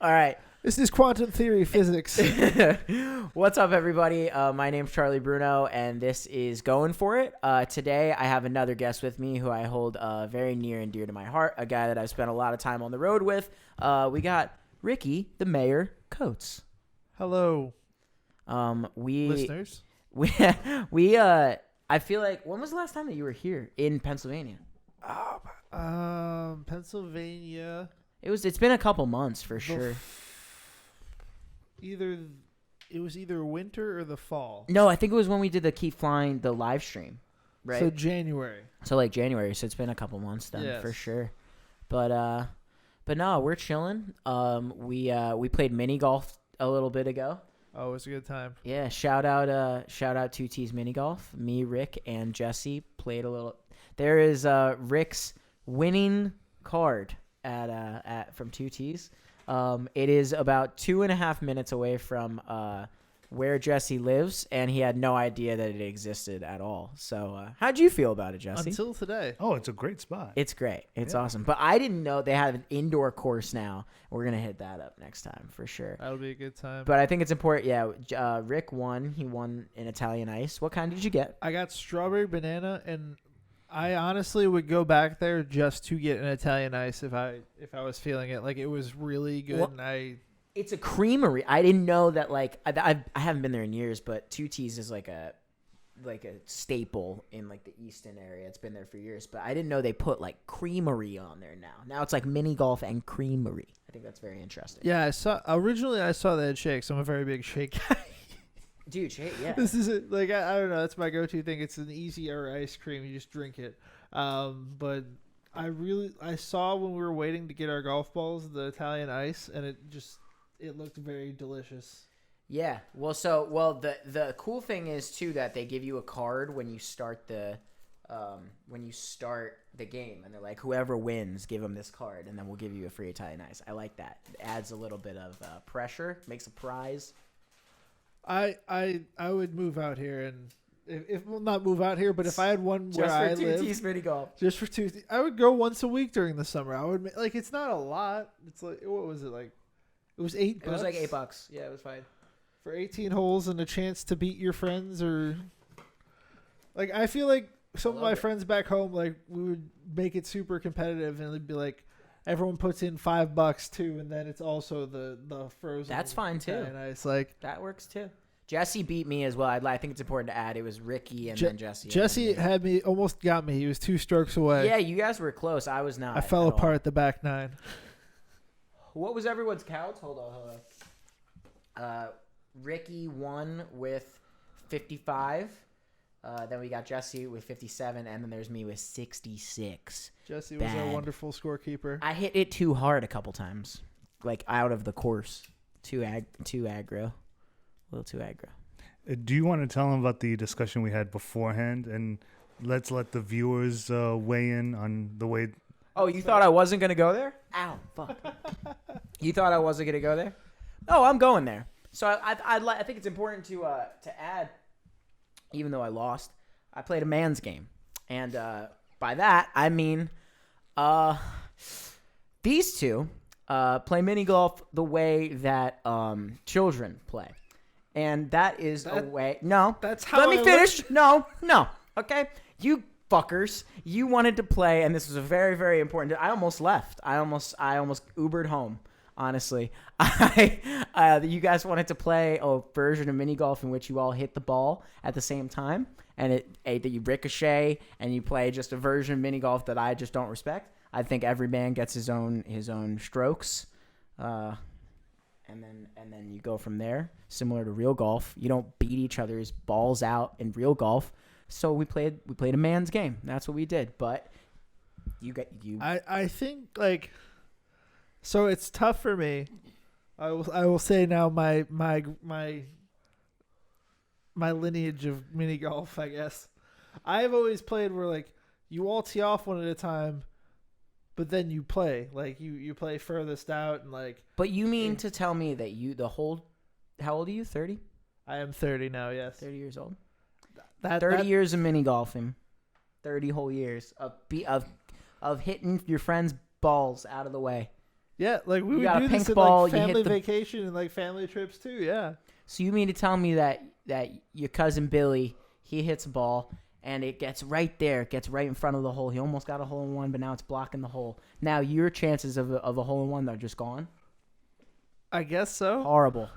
All right. This is quantum theory physics. What's up, everybody? My name's Charlie Bruno, and this is Going For It. Today, I have another guest with me who I hold very near and dear to my heart, a guy that I've spent a lot of time on the road with. We got Ricky, the Mayor Coates. Hello, Listeners. I feel like, when was the last time that you were here in Pennsylvania? Pennsylvania. It's been a couple months for sure. It was either winter or the fall. No, I think it was when we did the Keep Flying, the live stream, right? So January. So like January. So it's been a couple months then, yes. for sure. But no, we're chilling. We played mini golf a little bit ago. Oh, it was a good time. Yeah, shout out 2 T's mini golf. Me, Rick, and Jesse played a little. There is Rick's winning card at from 2 T's. It is about 2.5 minutes away from where Jesse lives, and he had no idea that it existed at all. So how'd you feel about it, Jesse? Until today. Oh, it's a great spot. It's great. It's awesome. But I didn't know they have an indoor course now. We're going to hit that up next time for sure. That'll be a good time. But I think it's important. Yeah, Rick won. He won in Italian ice. What kind did you get? I got strawberry banana, and I honestly would go back there just to get an Italian ice if I was feeling it. Like, it was really good. Well, and it's a creamery. I didn't know that. Like, I haven't been there in years, but 2 T's is like a staple in like the Easton area. It's been there for years, but I didn't know they put like creamery on there now. Now it's like mini golf and creamery. I think that's very interesting. Yeah, originally I saw they had shakes. I'm a very big shake guy. Dude, shake, yeah. This is like I don't know. That's my go-to thing. It's an easier ice cream. You just drink it. But I saw when we were waiting to get our golf balls the Italian ice, and it looked very delicious. Yeah. The cool thing is too that they give you a card when you start the game, and they're like, whoever wins, give them this card, and then we'll give you a free Italian ice. I like that. It adds a little bit of pressure, makes a prize. I would move out here, and if well, not move out here, but if I had one where I live, just for 2 T's mini golf, just for 2 T's, I would go once a week during the summer. I would like it's not a lot. It's like what was it like? It was $8. It was like $8. Yeah, it was fine for 18 holes and a chance to beat your friends. Or like I feel like some of my friends back home, like we would make it super competitive, and it'd be like everyone puts in $5 too, and then it's also the frozen. That's fine too. And it's like that works too. Jesse beat me as well. I think it's important to add it was Ricky and then Jesse. Jesse almost got me. He was 2 strokes away. Yeah, you guys were close. I was not. I fell apart at the back 9. What was everyone's count? Hold on. Ricky won with 55. Then we got Jesse with 57, and then there's me with 66. Jesse was a wonderful scorekeeper. I hit it too hard a couple times, like out of the course. Too aggro. A little too aggro. Do you want to tell them about the discussion we had beforehand, and let's let the viewers weigh in on the way? Oh, you thought I wasn't gonna go there? Ow, fuck. You thought I wasn't gonna go there? Oh, I'm going there. So I think it's important to add. Even though I lost, I played a man's game. And by that, I mean these two play mini golf the way that children play. And that is a way... No. That's how Let me finish. No. Okay? You fuckers. You wanted to play, and this was a very, very important... I almost left. I almost Ubered home. Honestly, you guys wanted to play a version of mini golf in which you all hit the ball at the same time, and that you ricochet, and you play just a version of mini golf that I just don't respect. I think every man gets his own strokes, and then you go from there. Similar to real golf, you don't beat each other's balls out in real golf. So we played a man's game. That's what we did. But I think like. So it's tough for me. I will say now my lineage of mini golf, I guess. I've always played where like you all tee off one at a time, but then you play. Like you play furthest out and like. But you mean to tell me that how old are you? 30? I am 30 now. Yes. 30 years old. 30 years of mini golfing. 30 whole years of hitting your friends' balls out of the way. Yeah, like we You would got a do pink this ball, in you like hit family the- vacation and like family trips too. Yeah. So you mean to tell me that your cousin Billy, he hits a ball and it gets right there, it gets right in front of the hole. He almost got a hole in one, but now it's blocking the hole. Now your chances of a hole in one are just gone. I guess so. Horrible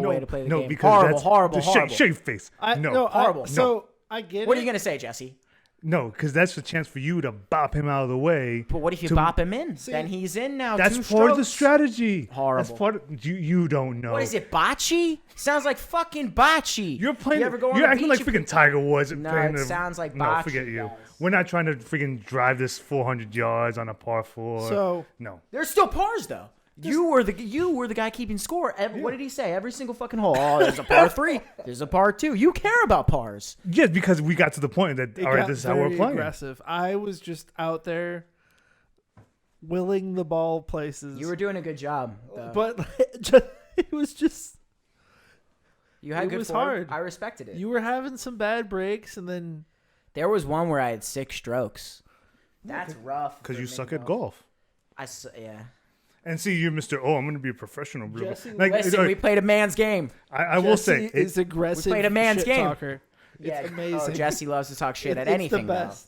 way to play the game. Because Horrible, that's horrible, the horrible. shave face. horrible. So I get What it. are you gonna say, Jesse? No, because that's a chance for you to bop him out of the way. But what if you to- bop him in? See, Then he's in now. That's 2 part of the strokes. strategy. Horrible. That's part of, you don't know. What is it, bocce? Sounds like fucking bocce. You're playing. You ever go on You're the acting like beach? freaking Tiger Woods. No, playing it the- sounds like No, bocce, forget you. guys. We're not trying to freaking drive this 400 yards on a par 4. So no. There's still pars though. You were the guy keeping score. What did he say? Every single fucking hole. Oh, there's a par 3. There's a par 2. You care about pars. Yes, because we got to the point that it all right, got this is how we're very playing. aggressive. I was just out there willing the ball places. You were doing a good job. Though. but it was just You had it good was form. hard. I respected it. you were having some bad breaks, and then There was one where I had 6 strokes. That's rough. Because for you mini suck at golf. Yeah. And see, you're Mr. Oh, I'm going to be a professional. blah, blah. Jesse, Listen, we played a man's game. I will say, Jesse is aggressive. we played a man's shit game. Talker. It's amazing. Oh, Jesse loves to talk shit at It's anything. the best.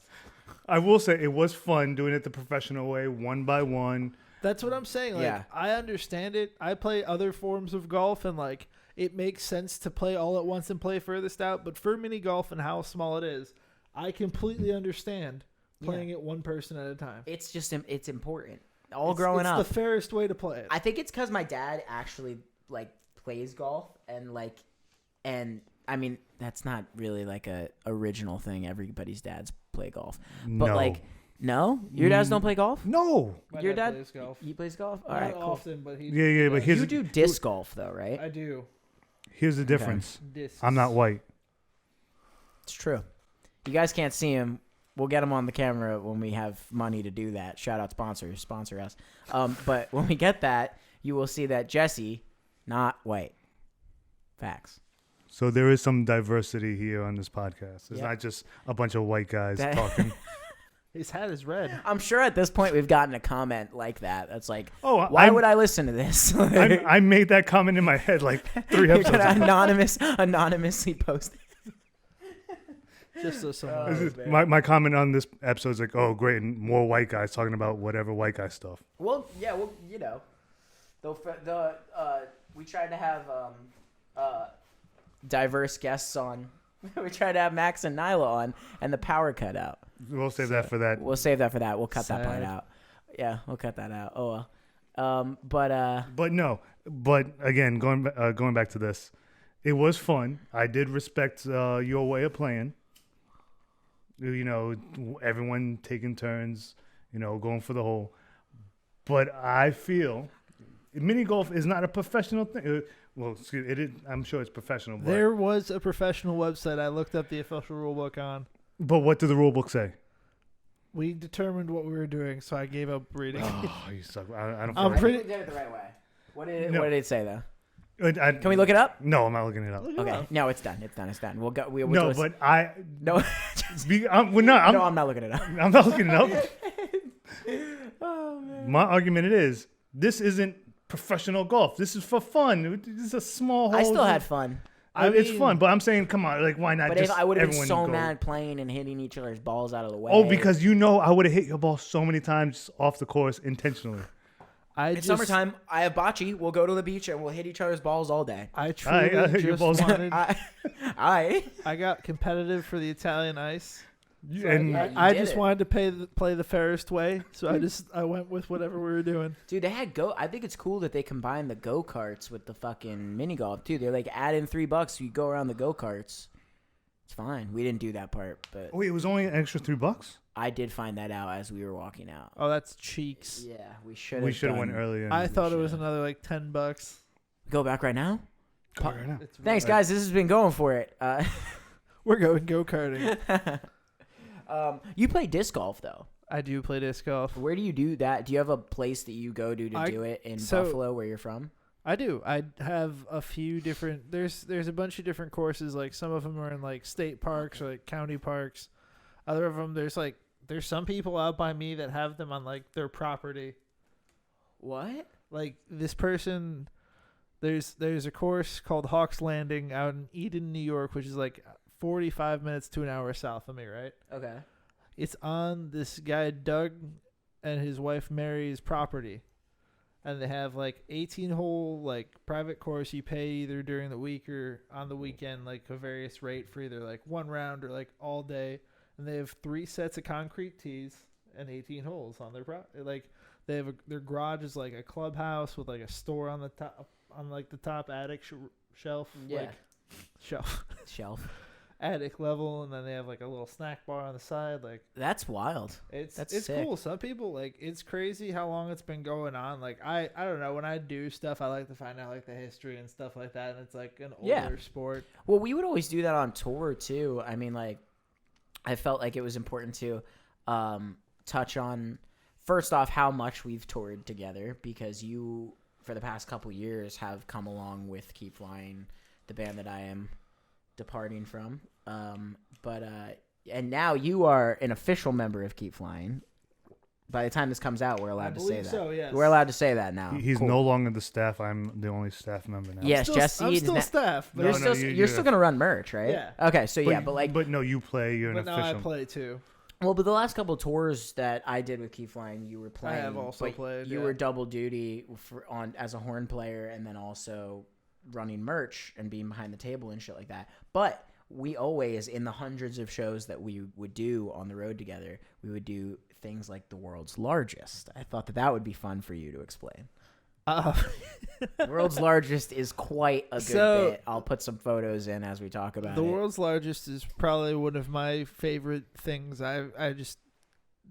I will say it was fun doing it the professional way, one by one. That's what I'm saying. Like, Yeah. I understand it. I play other forms of golf, and like it makes sense to play all at once and play furthest out. But for mini golf and how small it is, I completely understand playing it one person at a time. It's just it's important. Growing it's up, the fairest way to play it. I think it's because my dad actually like plays golf and I mean that's not really like a original thing. Everybody's dads play golf, but No. like no, your dads don't play golf. No. My Your dad plays golf. He plays golf. All Not right, cool. often, but he. Yeah, but here's You do disc golf though, right? I do. here's the difference. Discs. I'm not white. It's true. You guys can't see him. We'll get him on the camera when we have money to do that. Shout out sponsors, sponsor us. But when we get that, you will see that Jesse, not white. Facts. So there is some diversity here on this podcast. It's Yeah. not just a bunch of white guys That- talking. His hat is red. I'm sure at this point we've gotten a comment like that. That's like, Oh, why would I listen to this? I made that comment in my head like 3 You're episodes gonna ago. anonymously post it. Just so someone. This is- my comment on this episode is like, oh, great, and more white guys talking about whatever white guy stuff. Well, yeah, well, you know, we tried to have diverse guests on. We tried to have Max and Nyla on, and the power cut out. We'll save that for that. We'll save that for that. We'll cut that part Sad. out. Yeah, we'll cut that out. Oh well. But no, but again, going back to this, it was fun. I did respect your way of playing. You know, everyone taking turns, you know, going for the hole. But I feel mini golf is not a professional thing. Well, excuse it is, I'm sure it's professional. But, There was a professional website I looked up the official rule book on. but what did the rule book say? We determined what we were doing, so I gave up reading. Oh, you suck. I don't. I'm feel pretty- we did it the right way. What did No. What did it say though? like, Can we look it up? No, I'm not looking it up. Look it Okay. up. No, it's done. It's done. It's done. We'll go. We'll No, just- but I. no. We're not. No, I'm not looking it up. I'm not looking it up. Oh man. My argument is this isn't professional golf. This is for fun. This is a small hole. I still had fun. It's mean- fun, but I'm saying, come on, like, why not But just if I would have been everyone so go? mad playing and hitting each other's balls out of the way. Oh, because you know I would have hit your ball so many times off the course intentionally. it's summertime. I have bocce. We'll go to the beach and we'll hit each other's balls all day. I I truly hit your just balls. wanted. I I got competitive for the Italian ice. So And Yeah, you I did just it. wanted to play the fairest way, so I went with whatever we were doing. Dude, they had I think it's cool that they combine the go karts with the fucking mini golf too. They're like add in $3. You go around the go karts. It's fine. We didn't do that part, but wait, it was only an extra $3. I did find that out as we were walking out. Oh, that's cheeks. Yeah, we should. We should have went earlier. I thought it was should've. another like $10. Go back right now. Go right now. It's Thanks, right. guys. This has been going for it. We're going go karting. You play disc golf though. I do play disc golf. Where do you do that? Do you have a place that you go to do it in Buffalo, where you're from? I do. I have a few different. There's a bunch of different courses. Like some of them are in like state parks or like county parks. Other of them there's some people out by me that have them on like their property. What? Like this person, there's a course called Hawks Landing out in Eden, New York, which is like 45 minutes to an hour south of me, right? Okay. It's on this guy Doug and his wife Mary's property, and they have like 18-hole like private course. You pay either during the week or on the weekend, like a various rate for either like one round or like all day. And they have 3 sets of concrete tees and 18 holes on their like they have their garage is like a clubhouse with like a store on the top, on like the top attic shelf, Yeah. like Shelf. attic level, and then they have like a little snack bar on the side. Like That's wild. it's That's sick. cool. Some people like it's crazy how long it's been going on. Like I don't know, when I do stuff, I like to find out like the history and stuff like that, and it's like an older sport. Well, we would always do that on tour too. I mean, like, I felt like it was important to touch on, first off, how much we've toured together, because you, for the past couple years, have come along with Keep Flying, the band that I am departing from. And now you are an official member of Keep Flying. By the time this comes out, we're allowed to say that. So, yes. We're allowed to say that now. He's Cool. no longer the staff. I'm the only staff member now. Yes, Jesse. I'm is still staff, but You're still gonna run merch, right? Yeah. Okay, so but no, you play. You're an but now I official. play too. Well, but the last couple of tours that I did with Keep Flying, you were playing. have also but played, You yeah. were double duty as a horn player, and then also running merch and being behind the table and shit like that. But we always, in the hundreds of shows that we would do on the road together, we would do things like the world's largest. I thought that would be fun for you to explain. World's largest is quite a good bit. I'll put some photos in as we talk about it. The world's largest is probably one of my favorite things. I just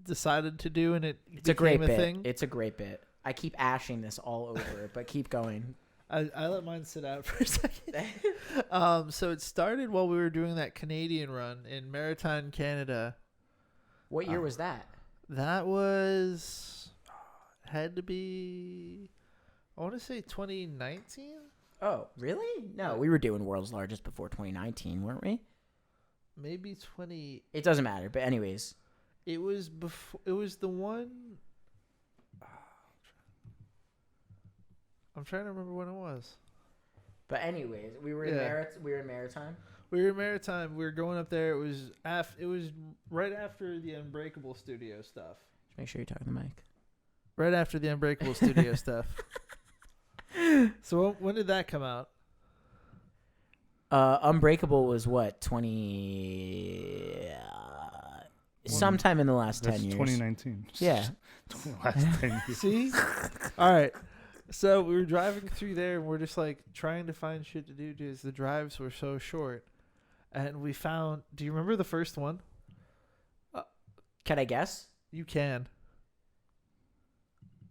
decided to do, and It's a great became bit. thing. It's a great bit. I keep ashing this all over, but keep going. I let mine sit out for a second. So it started while we were doing that Canadian run in Maritime, Canada. What year was that? That had to be, I want to say 2019. Oh, really? No, we were doing World's Largest before 2019, weren't we? Maybe 20. It doesn't matter, but anyways. It was before. It was the one. I'm trying to remember when it was. But anyways, we were in Maritime. We were in Maritime. We were going up there. It was right after the Unbreakable Studio stuff. Just make sure you're talking to the mic. Right after the Unbreakable Studio stuff. So when did that come out? Unbreakable was what, sometime in the last 10 years. 2019. Yeah. Last 10 years. See? All right. So we were driving through there, and we're just like trying to find shit to do because the drives were so short. And we found. Do you remember the first one? Can I guess? You can.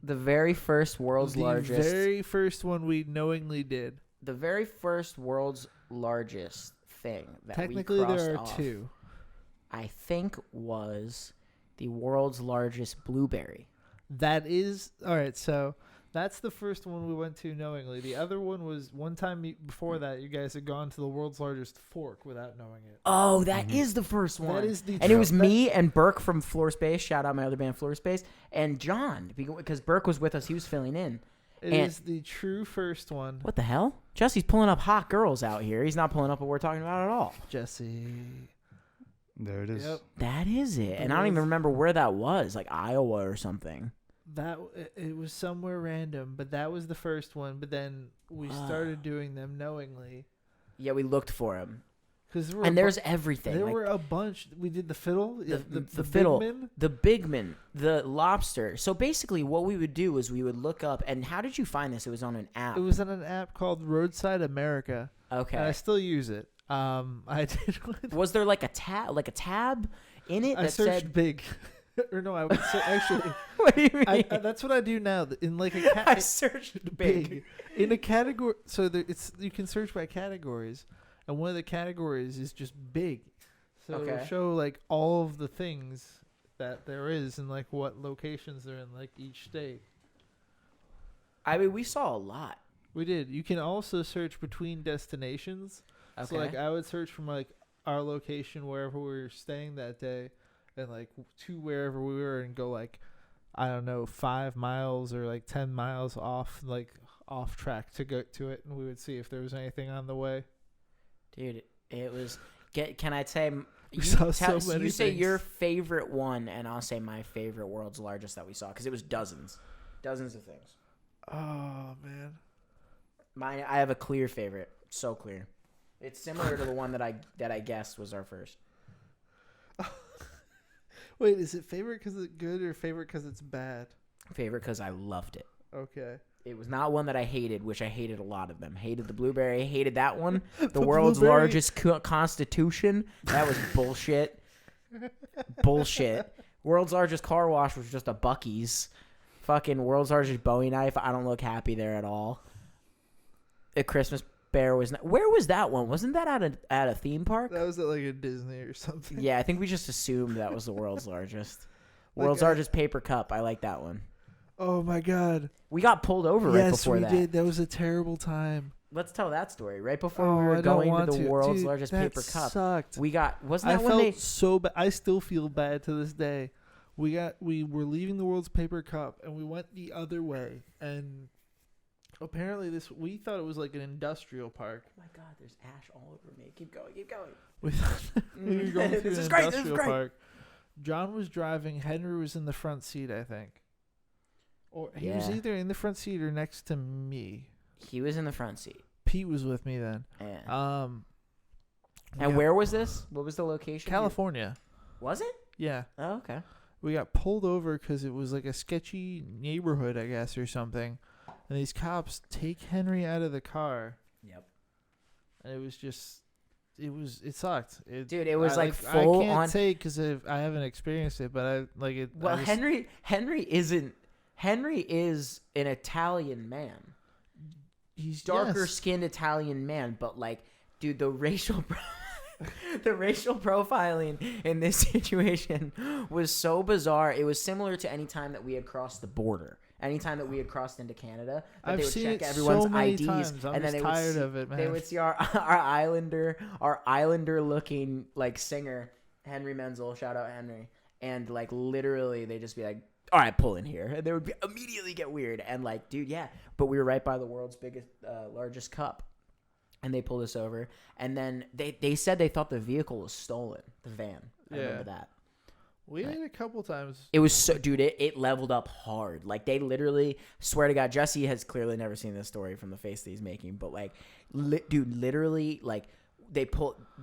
The very first world's largest. The very first one we knowingly did. The very first world's largest thing that Technically, we crossed there are off, two. I think was the world's largest blueberry. That is all right. So that's the first one we went to knowingly. The other one was one time before that. You guys had gone to the world's largest fork without knowing it. Oh, that is the first one. That is the. And it was me and Burke from Floor Space. Shout out my other band, Floor Space, and John, because Burke was with us. He was filling in. It is the true first one. What the hell? Jesse's pulling up hot girls out here. He's not pulling up what we're talking about at all. Jesse. There it is. Yep. That is it. And I don't even remember where that was, like Iowa or something. It was somewhere random, but that was the first one. But then we started doing them knowingly. Yeah, we looked for him. And there's everything. There were a bunch. We did the fiddle, the fiddle, Bigman. the Bigman, the lobster. So basically, what we would do is we would look up. And how did you find this? It was on an app. It was on an app called Roadside America. Okay. And I still use it. I did. Was there like a tab in it I that searched said big, or no? I would actually. What do you mean? That's what I do now. In like a I searched big. in a category. So you can search by categories. And one of the categories is just big. So it'll show like all of the things that there is and like what locations they're in like each state. I mean, we saw a lot. We did. You can also search between destinations. Okay. So like I would search from like our location wherever we were staying that day and like to wherever we were and go like I don't know, 5 miles or like 10 miles off track to go to it, and we would see if there was anything on the way. Dude, it was. Can I say? We saw so many You say things. your favorite one, and I'll say my favorite world's largest that we saw because it was dozens of things. Oh man. Mine, I have a clear favorite, so clear. It's similar to the one that I guessed was our first. Wait, is it favorite because it's good or favorite because it's bad? Favorite because I loved it. Okay. It was not one that I hated, which I hated a lot of them. Hated the blueberry, hated that one. The The world's blueberry. largest constitution. That was bullshit. Bullshit. World's largest car wash was just a Buc-ee's. Fucking world's largest Bowie knife. I don't look happy there at all. The Christmas bear was not. Where was that one? Wasn't that at a theme park? That was at like a Disney or something. Yeah, I think we just assumed that was the world's largest. Like World's largest paper cup. I like that one. Oh my god. We got pulled over right Yes, before we that. did. That was a terrible time. Let's tell that story. Right before Oh, we I were don't going want to the world's Dude, largest that paper cup, Sucked. we got. Wasn't I that when felt they? so bad. I still feel bad to this day. We were leaving the world's paper cup and we went the other way, and apparently we thought it was like an industrial park. Oh my God! There's ash all over me. Keep going. Keep going. We thought we were going through This an is great, this is industrial great. park. John was driving. Henry was in the front seat, I think. Or he was Yeah. either in the front seat or next to me. He was in the front seat. Pete was with me then. Yeah. We And got- where was this? What was the location? California. Was it? Yeah. Oh, okay. We got pulled over because it was like a sketchy neighborhood, I guess, or something. And these cops take Henry out of the car. Yep. And it was just, it sucked. Dude, it was I, like full I can't on. say because I haven't experienced it, but I like it. Well, I just- Henry is an Italian man. he's Darker yes. skinned Italian man, but like, dude, the racial the racial profiling in this situation was so bizarre. It was similar to any time that we had crossed the border. Anytime that we had crossed into Canada, that I've they would seen check it everyone's so many IDs, times. I'm and then just they tired would see, of it, man. they would see our Islander looking like singer Henry Menzel, shout out Henry, and like literally they just be like, all right, pull in here, and they would immediately get weird and like, dude, yeah, but we were right by the world's largest cup, and they pulled us over, and then they said they thought the vehicle was stolen, the van. I remember that. We did it a couple times. It was so, dude, it leveled up hard. Like, they literally, swear to God, Jesse has clearly never seen this story from the face that he's making, but like, dude, literally, like,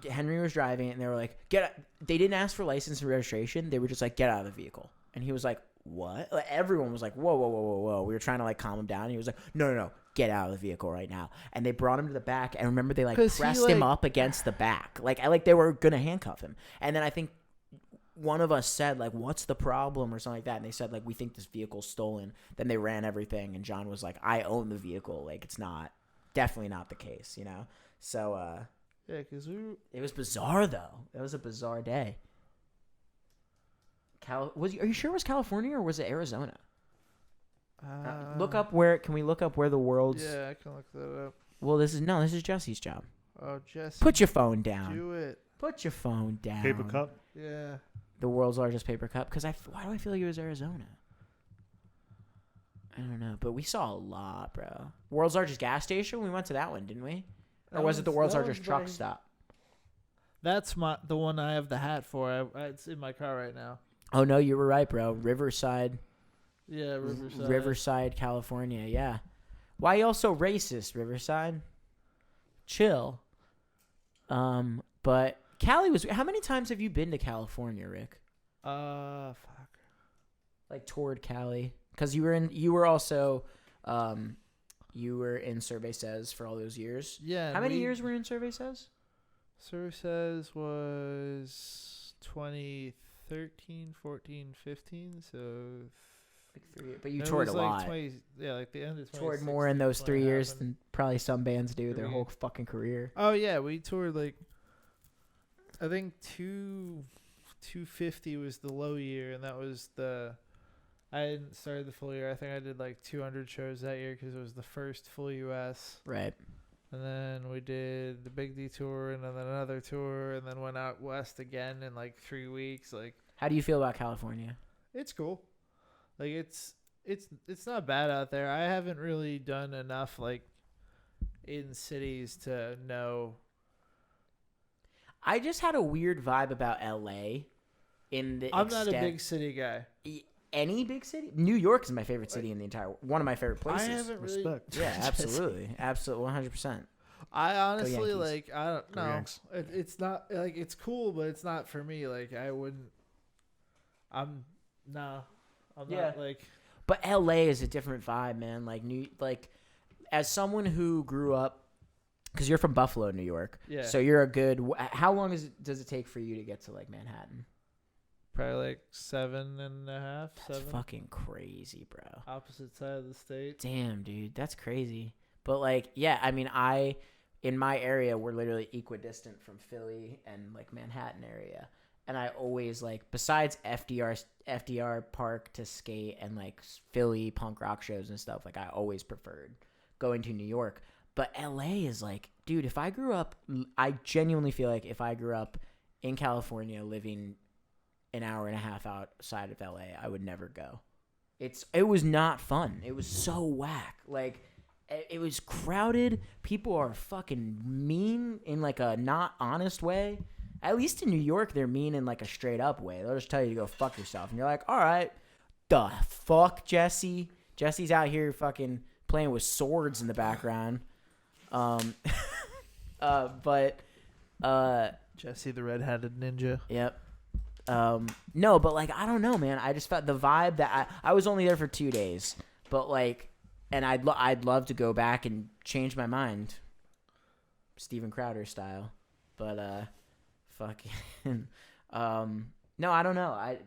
Henry was driving and they were like, they didn't ask for license and registration. They were just like, get out of the vehicle. And he was like, what? Like, everyone was like, whoa, whoa, whoa, whoa, whoa. We were trying to like calm him down. And he was like, no, get out of the vehicle right now. And they brought him to the back. And remember, they like 'Cause he, pressed him like- up against the back. Like they were going to handcuff him. And then I think one of us said, like, what's the problem or something like that. And they said, like, we think this vehicle's stolen. Then they ran everything. And John was like, I own the vehicle. Like, it's definitely not the case, you know? So, Yeah, because it was bizarre, though. It was a bizarre day. Are you sure it was California or was it Arizona? Can we look up where the world's... Yeah, I can look that up. Well, this is Jesse's job. Oh, Jesse. Put your phone down. Do it. Put your phone down. Paper cup. Yeah. The world's largest paper cup. Because why do I feel like it was Arizona? I don't know, but we saw a lot, bro. World's largest gas station? We went to that one, didn't we? Or was it the world's largest truck stop? That's the one I have the hat for. It's in my car right now. Oh, no, you were right, bro. Riverside, Yeah, California, yeah. Why you all so racist, Riverside? Chill. But Cali was... How many times have you been to California, Rick? Fuck. Like, toward Cali? Because you were also... you were in Survey Says for all those years. Yeah. How many years were you in Survey Says? Survey Says was 2013, 14, 15, so... Like 3 years. But you it toured was a lot. like like the end of 2016. Toured more in those 3 years happened. than probably some bands do their 3 whole fucking career. Oh, yeah, we toured like... I think 250 was the low year, and that was the... I hadn't started the full year. I think I did like 200 shows that year because it was the first full U.S. Right. And then we did the Big D tour, and then another tour, and then went out west again in like 3 weeks. Like, How do you feel about California? it's cool. Like it's not bad out there. I haven't really done enough like in cities to know. I just had a weird vibe about LA in the I'm not a extent- big city guy. any big city. New York is my favorite city in the entire one of my favorite I places. haven't really. Respect. Yeah, absolutely. Absolutely 100%. I honestly Yankees. like. I don't Go know. Yanks. It's not like it's cool, but it's not for me. Like I wouldn't. I'm no. I'm Yeah. not like. But LA is a different vibe, man. Like as someone who grew up cuz you're from Buffalo, New York. Yeah. So you're a good how long does it take for you to get to like Manhattan? Probably like 7.5. That's 7. fucking crazy, bro. Opposite side of the state. Damn, dude, that's crazy. But like, yeah, I mean, in my area, we're literally equidistant from Philly and like Manhattan area, and I always like, besides FDR Park to skate and like Philly punk rock shows and stuff, like I always preferred going to New York. But LA is like, dude, if I grew up, I genuinely feel like if I grew up in California, living an hour and a half outside of LA, I would never go. It was not fun. It was so whack. Like, it was crowded. People are fucking mean in like a not honest way. At least in New York, they're mean in like a straight up way. They'll just tell you to go fuck yourself, and you're like, all right, the fuck, Jesse. Jesse's out here fucking playing with swords in the background. But Jesse the red-headed ninja. yep. No, but like I don't know, man. I just felt the vibe that I was only there for 2 days, but like, and I'd love to go back and change my mind, Steven Crowder style, but fucking no, I don't know. I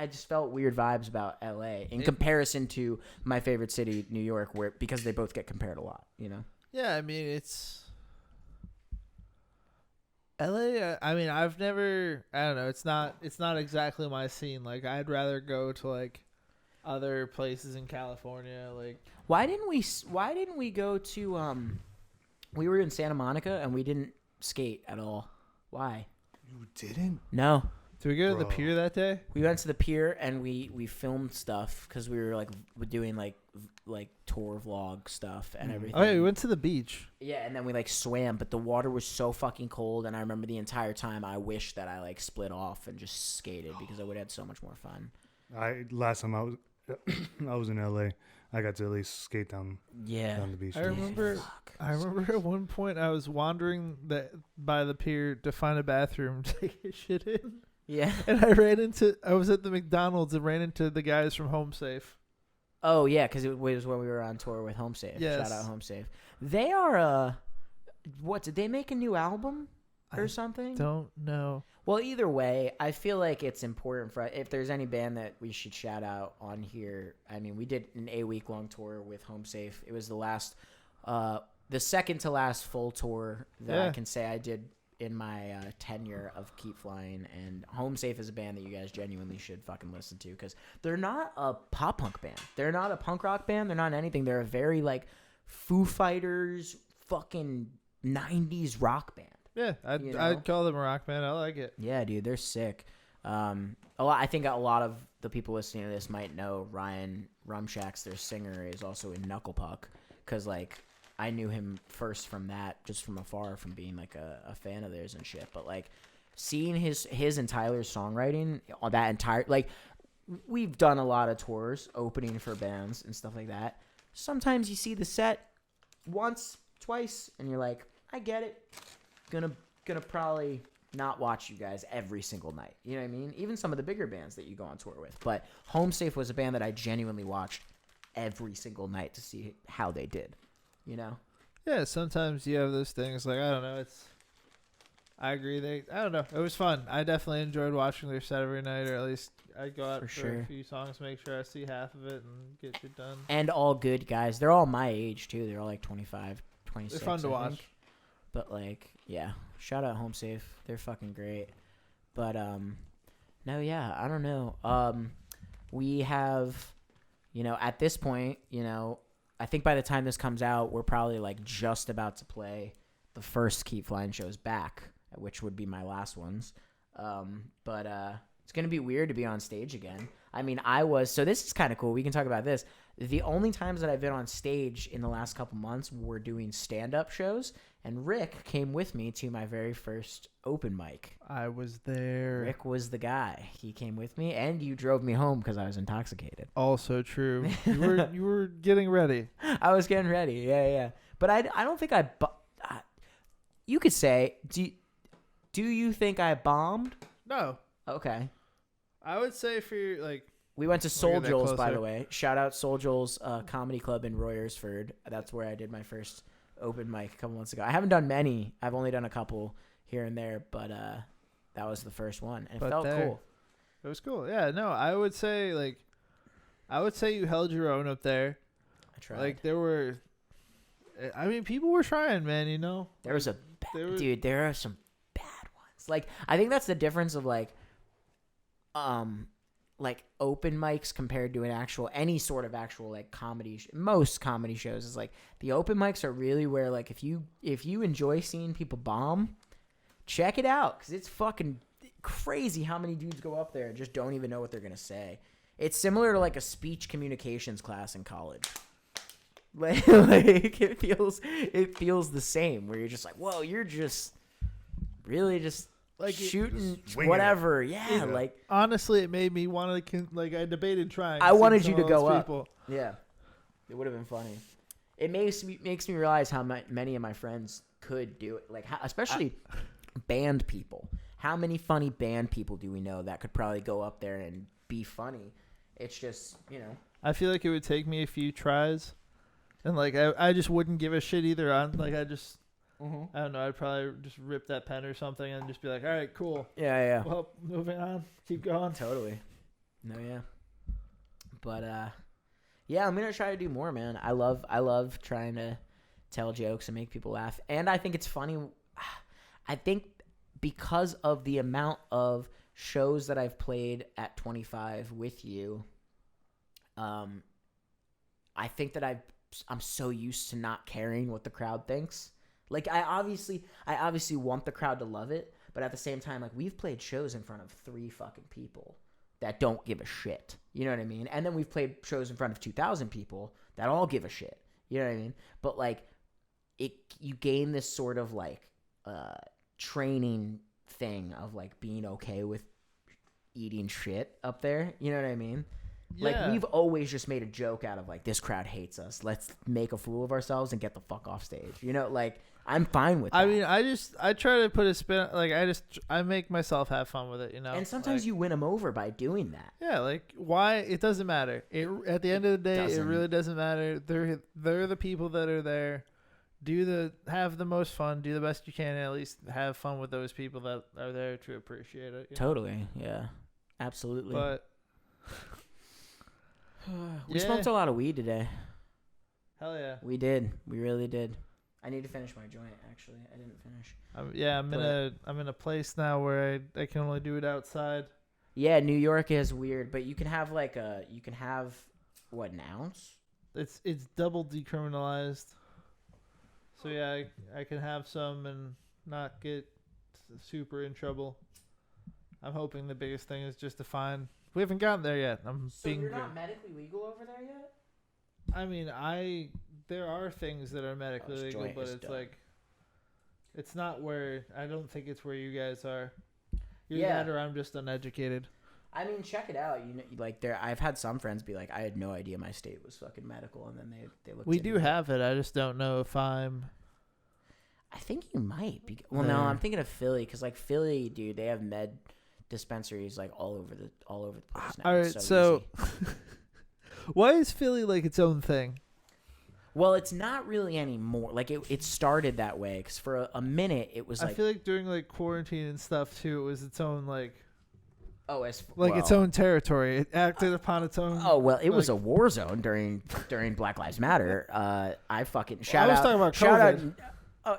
just felt weird vibes about LA in comparison to my favorite city, New York, because they both get compared a lot, you know. Yeah, I mean it's LA. I mean I've never. I don't know. It's not exactly my scene. Like I'd rather go to like other places in California. Like Why didn't we go to we were in Santa Monica and we didn't skate at all. Why? You didn't? No. did we go to the Bro. pier that day? We went to the pier and we filmed stuff cuz we were like doing like tour vlog stuff and everything. Oh yeah, we went to the beach. Yeah, and then we like swam, but the water was so fucking cold, and I remember the entire time I wished that I like split off and just skated because I would have had so much more fun. Last time I was in LA, I got to at least skate down Yeah. the beach. I remember. Fuck. I remember at one point I was wandering by the pier to find a bathroom to take a shit in. Yeah. And I was at the McDonald's and ran into the guys from Home Safe. Oh yeah, because it was when we were on tour with Home Safe. Yes. Shout out Home Safe. They are what did they make a new album or I something? Don't know. Well, either way, I feel like it's important for if there's any band that we should shout out on here. I mean, we did an 8-week long tour with Home Safe. It was the second to last full tour that I Yeah. can say I did in my tenure of Keep Flying. And Home Safe is a band that you guys genuinely should fucking listen to because they're not a pop punk band. They're not a punk rock band. They're not anything. They're a very like Foo Fighters fucking 90s rock band. Yeah, You know? I'd call them a rock band. I like it. Yeah, dude, they're sick. I think a lot of the people listening to this might know Ryan Rumshax, their singer, is also in Knuckle Puck because like I knew him first from that, just from afar, from being like a fan of theirs and shit. But like seeing his and Tyler's songwriting on that entire like we've done a lot of tours opening for bands and stuff like that. Sometimes you see the set once, twice, and you're like, I get it. Gonna probably not watch you guys every single night. You know what I mean? Even some of the bigger bands that you go on tour with. But Home Safe was a band that I genuinely watched every single night to see how they did. You know? Yeah, sometimes you have those things like I don't know. I agree. I don't know. It was fun. I definitely enjoyed watching their set every night, or at least I go out For for sure. a few songs, make sure I see half of it, and get it done. And all good guys. They're all my age too. They're all like 25, 26. They're fun to I watch. think. But like, yeah. Shout out Home Safe. They're fucking great. But no, yeah, I don't know. We have, at this point, I think by the time this comes out, we're probably like just about to play the first Keep Flying shows back, which would be my last ones. But it's gonna be weird to be on stage again. I mean, so this is kind of cool. We can talk about this. The only times that I've been on stage in the last couple months were doing stand-up shows, and Rick came with me to my very first open mic. I was there. Rick was the guy. He came with me, and you drove me home because I was intoxicated. Also true. You were getting ready. I was getting ready. Yeah. But I don't think you could say, do you think I bombed? No. Okay. I would say for your, like... We went to We'll Soul get that Joel's, by closer. the way. Shout out Soul Joel's comedy club in Royersford. That's where I did my first open mic a couple months ago. I haven't done many. I've only done a couple here and there, but that was the first one, and it felt cool. It was cool. Yeah, no, I would say you held your own up there. I tried. Like there were, I mean, people were trying, man. You know, there was dude. There are some bad ones. Like I think that's the difference of like open mics compared to any sort of actual like comedy. Most comedy shows is like the open mics are really where like if you enjoy seeing people bomb, check it out because it's fucking crazy how many dudes go up there and just don't even know what they're gonna say. It's similar to like a speech communications class in college. Like it feels the same where you're just like, whoa, you're just really just like shooting whatever. Yeah, like honestly, it made me want to I debated trying. I wanted you to go up. People. Yeah, it would have been funny. It makes me realize how many of my friends could do it. Like especially band people. How many funny band people do we know that could probably go up there and be funny? It's just, I feel like it would take me a few tries, and like I just wouldn't give a shit either. On like I just. I don't know. I'd probably just rip that pen or something and just be like, all right, cool. Yeah. Well, moving on. Keep going. Totally. No, yeah. But, yeah, I'm going to try to do more, man. I love trying to tell jokes and make people laugh. And I think it's funny. I think because of the amount of shows that I've played at 25 with you, I think that I'm so used to not caring what the crowd thinks. Like I obviously want the crowd to love it, but at the same time, like we've played shows in front of 3 fucking people that don't give a shit. You know what I mean? And then we've played shows in front of 2,000 people that all give a shit. You know what I mean? But like you gain this sort of like training thing of like being okay with eating shit up there. You know what I mean? Yeah. Like we've always just made a joke out of like this crowd hates us. Let's make a fool of ourselves and get the fuck off stage. You know, like I'm fine with that. I mean, I try to put a spin. Like I make myself have fun with it. You know. And sometimes like, you win them over by doing that. Yeah, like why it doesn't matter. At the end of the day, it really doesn't matter. They're the people that are there. Have the most fun. Do the best you can, and at least have fun with those people that are there to appreciate it. Totally. Yeah. Absolutely. But. We smoked a lot of weed today. Hell yeah. We did. We really did. I need to finish my joint. Actually, I didn't finish. I'm in a place now where I can only do it outside. Yeah, New York is weird, but you can have what, an ounce? It's double decriminalized. So yeah, I can have some and not get super in trouble. I'm hoping the biggest thing is just to find. We haven't gotten there yet. So you're not medically legal over there yet? I mean, there are things that are medically legal, but it's like, it's not where, I don't think it's where you guys are. You're that or I'm just uneducated. I mean, check it out. You know, like I've had some friends be like, I had no idea my state was fucking medical, and then they looked. We do have it. I just don't know if I'm. I think you might be. Well, no, I'm thinking of Philly because like Philly, dude, they have med dispensaries like all over the place now. All right, so why is Philly like its own thing? Well, it's not really anymore. Like it started that way because for a minute it was like. I feel like during like quarantine and stuff too, it was its own like. Oh, its own territory. It acted upon its own. Oh well, it was a war zone during Black Lives Matter. I fucking I was talking about COVID.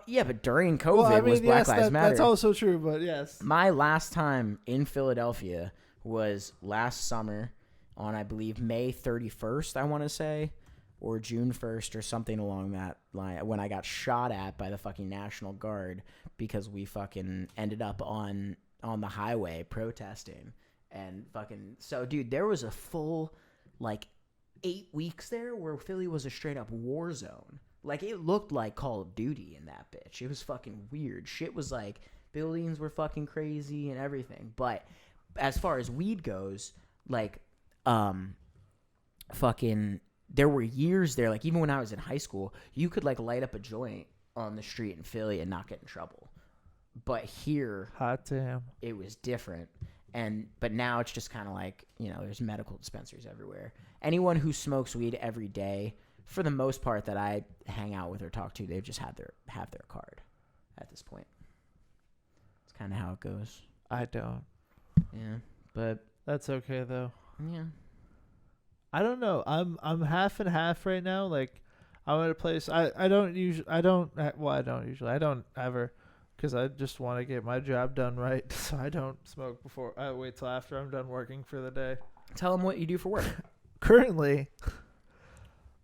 Yeah, but during COVID was Black Lives Matter. That's also true, but yes. My last time in Philadelphia was last summer on, I believe, May 31st, I want to say, or June 1st or something along that line, when I got shot at by the fucking National Guard because we fucking ended up on the highway protesting. And fucking so, dude, there was a full like 8 weeks there where Philly was a straight up war zone. Like, it looked like Call of Duty in that bitch. It was fucking weird. Shit was like, buildings were fucking crazy and everything. But as far as weed goes, like, fucking, there were years there, like, even when I was in high school, you could, like, light up a joint on the street in Philly and not get in trouble. But here, hot damn, it was different. But now it's just kind of like, you know, there's medical dispensaries everywhere. Anyone who smokes weed every day, for the most part that I hang out with or talk to, they've just have their card at this point. It's kind of how it goes. I don't. Yeah, but That's okay though. yeah. I don't know. I'm half and half right now. Like, I'm at a place. I don't ever, because I just want to get my job done right. So I don't smoke before. I wait till after I'm done working for the day. Tell them what you do for work. Currently,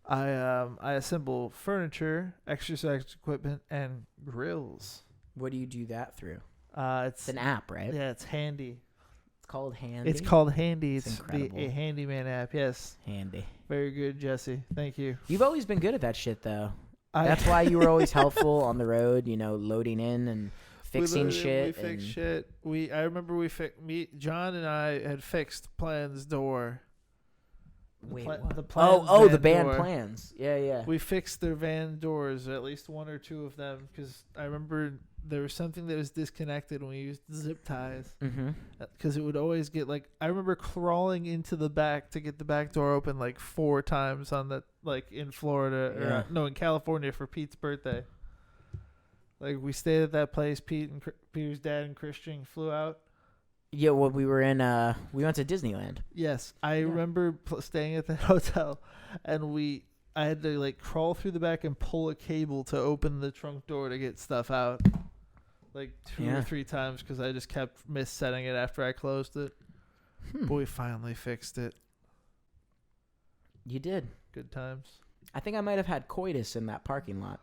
I assemble furniture, exercise equipment, and grills. What do you do that through? It's It's an app, right? Yeah, it's Handy. It's called Handy. It's called Handy. It's It's the incredible. a handyman app. Yes, Handy. very good, Jesse. Thank you. You've always been good at that shit, though. That's why you were always helpful on the road, you know, loading in and fixing shit. We fixed shit. I remember John and I had fixed Plan's door. Wait, Pla- what? the Plan's the van band door. plans. Yeah, yeah. We fixed their van doors, at least one or two of them, because I remember there was something that was disconnected when we used zip ties. Mm-hmm. Because it would always get like, I remember crawling into the back to get the back door open like 4 times on the, like, in Florida, Yeah. in California for Pete's birthday. Like, we stayed at that place. Peter's dad and Christian flew out. Yeah, well, we went to Disneyland. Yes, I remember staying at the hotel, and I had to like crawl through the back and pull a cable to open the trunk door to get stuff out, like 2 or 3 times, because I just kept mis-setting it after I closed it. But we finally fixed it. You did. Good times. I think I might have had coitus in that parking lot.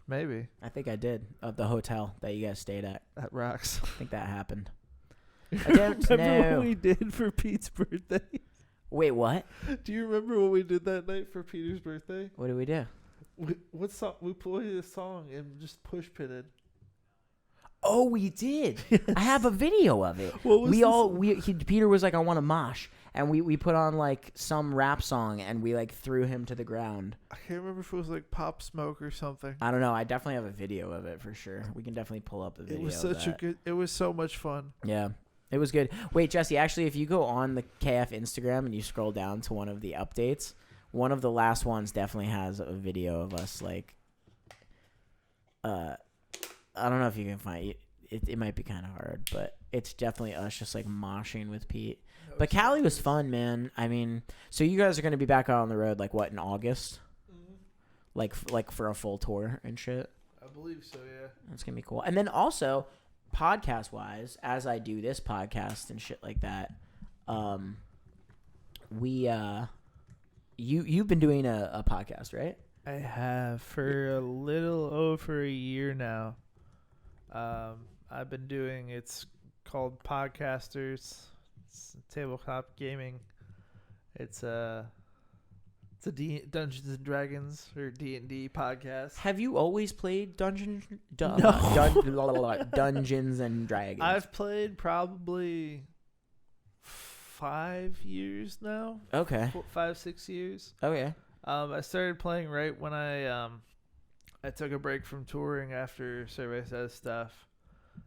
Maybe I think I did, of the hotel that you guys stayed at. that rocks. I think that happened. I don't Remember know. what we did for Pete's birthday? Wait, what? Do you remember what we did that night for Peter's birthday? What did we do? What song? We played a song and just push pitted. Oh, we did. I have a video of it. What was Peter was like, I want to mosh. And we put on like some rap song and we like threw him to the ground. I can't remember if it was like Pop Smoke or something. I don't know. I definitely have a video of it for sure. We can definitely pull up the video. It was of such that. it was so much fun. Yeah. It was good. Wait, Jesse, actually, if you go on the KF Instagram and you scroll down to one of the updates, one of the last ones definitely has a video of us, like, I don't know if you can find it. It might be kind of hard, but it's definitely us just, like, moshing with Pete. But Cali was fun, man. I mean, so you guys are going to be back out on the road, like, what, in August? Mm-hmm. Like for a full tour and shit? I believe so, yeah. That's going to be cool. And then also, podcast wise, as I do this podcast and shit like that, you've been doing a podcast, right? I have for a little over a year now. I've been doing, it's called Podcasters. It's tabletop gaming. It's a Dungeons and Dragons or D&D podcast. Have you always played Dungeons and Dragons? I've played probably 5 years now. Okay. 5-6 years. Okay. I started playing right when I took a break from touring after Survey Says stuff.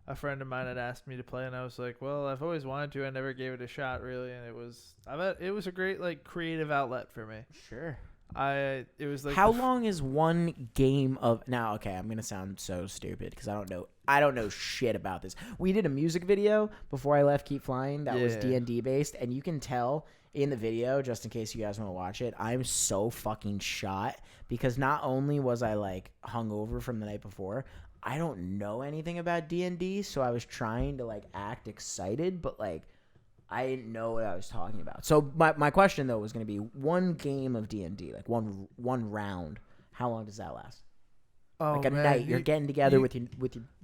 A friend of mine had asked me to play, and I was like, "Well, I've always wanted to. I never gave it a shot, really." And it was a great like creative outlet for me. Sure. It was like how long is one game of now? Okay, I'm gonna sound so stupid because I don't know shit about this. We did a music video before I left Keep Flying that was D&D based, and you can tell in the video, just in case you guys want to watch it, I'm so fucking shot because not only was I like hungover from the night before, I don't know anything about D&D, so I was trying to like act excited, but like I didn't know what I was talking about. So my question though was going to be one game of D&D, like one round. How long does that last? Oh, like a man, night. You're getting together with your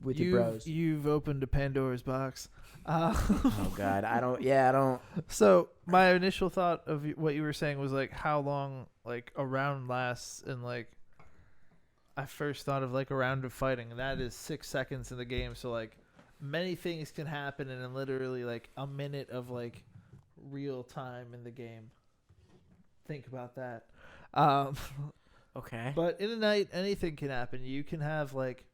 you've, bros. You've opened a Pandora's box. Oh God, I don't. So my initial thought of what you were saying was like how long like a round lasts, and like I first thought of like a round of fighting, and that is 6 seconds in the game. So like many things can happen in literally like a minute of like real time in the game. Think about that. Okay. But in a night, anything can happen. You can have like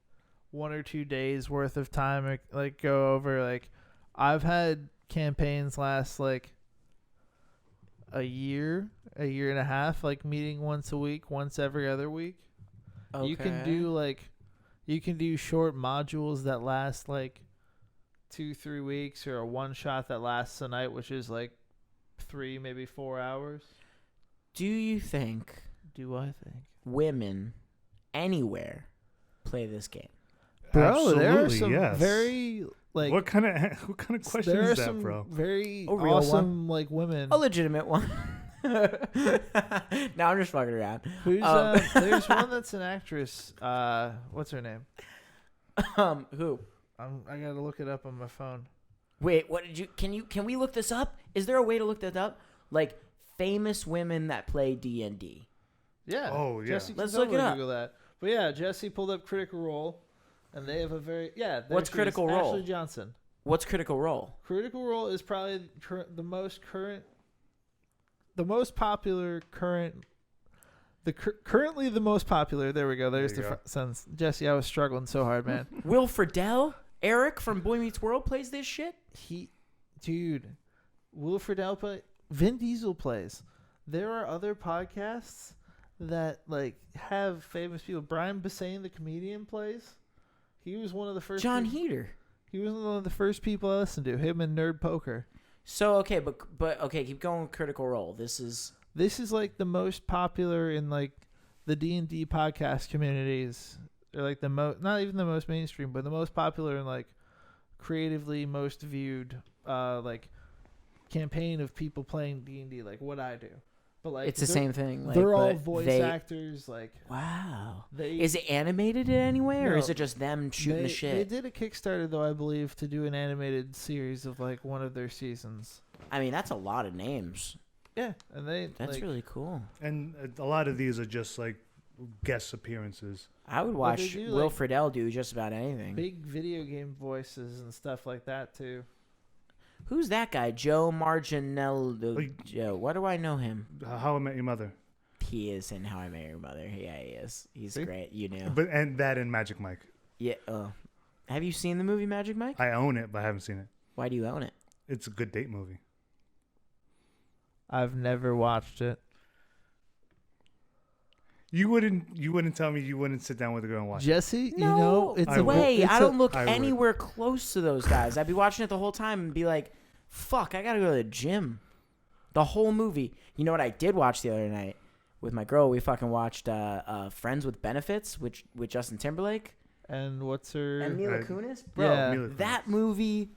1 or 2 days worth of time, like go over. Like I've had campaigns last like a year and a half, like meeting once a week, once every other week. Okay. You can do short modules that last like 2-3 weeks, or a one shot that lasts a night, which is like 3, maybe 4 hours. Do you think women anywhere play this game? Bro, there are Absolutely, some yes. very like what kind of question there are is that, some bro? very A real awesome like women. A legitimate one. No, I'm just fucking around. Who's there's one that's an actress. What's her name? Who? I gotta look it up on my phone. Wait, what did you? Can we look this up? Is there a way to look that up? Like famous women that play D&D. Yeah. Oh, yeah. Jesse can Let's look it totally up. Google that. But yeah, Jesse pulled up Critical Role, and they have a very there What's she is, Critical Role? Ashley Johnson. What's Critical Role? Critical Role is probably the most popular current. Currently the most popular. There we go. There's There you the go. sentence. Jesse, I was struggling so hard, man. Will Friedle, Eric from Boy Meets World plays this shit. Will Friedle play. Vin Diesel plays. There are other podcasts that like have famous people. Brian Bassane, the comedian, plays. He was one of the first. John Heater. He was one of the first people I listened to. Him and Nerd Poker. So okay, but okay, keep going with Critical Role. This is like the most popular in like the D&D podcast communities. Or like the not even the most mainstream, but the most popular and like creatively most viewed like campaign of people playing D&D, like what I do. But like it's the same thing. Like, they're all but voice they- actors. Like Wow. they Is it animated in any way, or No. is it just them shooting the They shit? did a Kickstarter though, I believe, to do an animated series of like one of their seasons. I mean, that's a lot of names. Yeah, and That's like, really cool. And a lot of these are just like guest appearances. I would Well, they watch do, Will like, Friedle do just about anything. big video game voices and stuff like that too. Who's that guy? Joe Marginello. Like- Joe. Why do I know him? How I Met Your Mother. He is in How I Met Your Mother. Yeah, he is. He's See? great. You knew. But and that and Magic Mike. Yeah. Have you seen the movie Magic Mike? I own it, but I haven't seen it. Why do you own it? It's a good date movie. I've never watched it. You wouldn't tell me you wouldn't sit down with a girl and watch it. Jesse, No you know, it's I a would. way. it's I a- don't look I would. anywhere close to those guys. I'd be watching it the whole time and be like, "Fuck, I gotta go to the gym." The whole movie. You know what I did watch the other night with my girl? We fucking watched Friends with Benefits, with Justin Timberlake And what's her? and Mila Right. Kunis. Bro, Yeah. Mila that Kunis. movie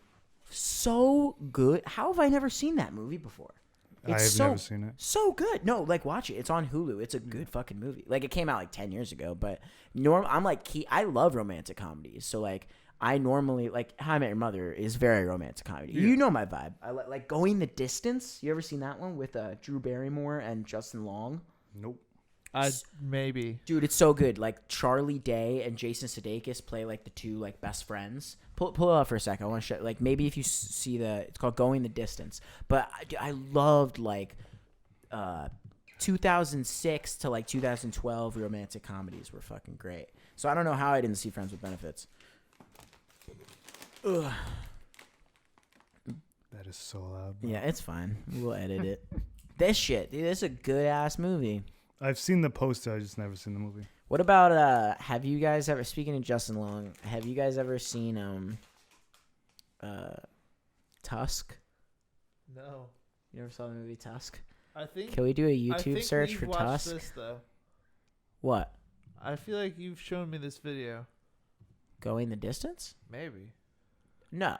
so good. How have I never seen that movie before? I have It's so never seen it. so good. No, like watch it. It's on Hulu. It's a good fucking movie. Like it came out like 10 years ago, but I'm like I love romantic comedies. So like I normally like How I Met Your Mother is very romantic comedy. Yeah. You know my vibe. I like Going the Distance. You ever seen that one with Drew Barrymore and Justin Long? Nope. Maybe. Dude, it's so good. Like Charlie Day and Jason Sudeikis play like the two like best friends. Pull it up for a second. I want to show like maybe if you see it's called Going the Distance. But I loved like 2006 to like 2012 romantic comedies were fucking great. So I don't know how I didn't see Friends with Benefits. Ugh. That is so loud. Bro. Yeah, it's fine. We'll edit it. This shit, dude, this is a good ass movie. I've seen the poster. I just never seen the movie. What about have you guys ever, speaking of Justin Long, have you guys ever seen Tusk? No. You ever saw the movie Tusk? I think. Can we do a I YouTube think search we've for watched Tusk? This, though. What? I feel like you've shown me this video. Going the Distance? Maybe. No.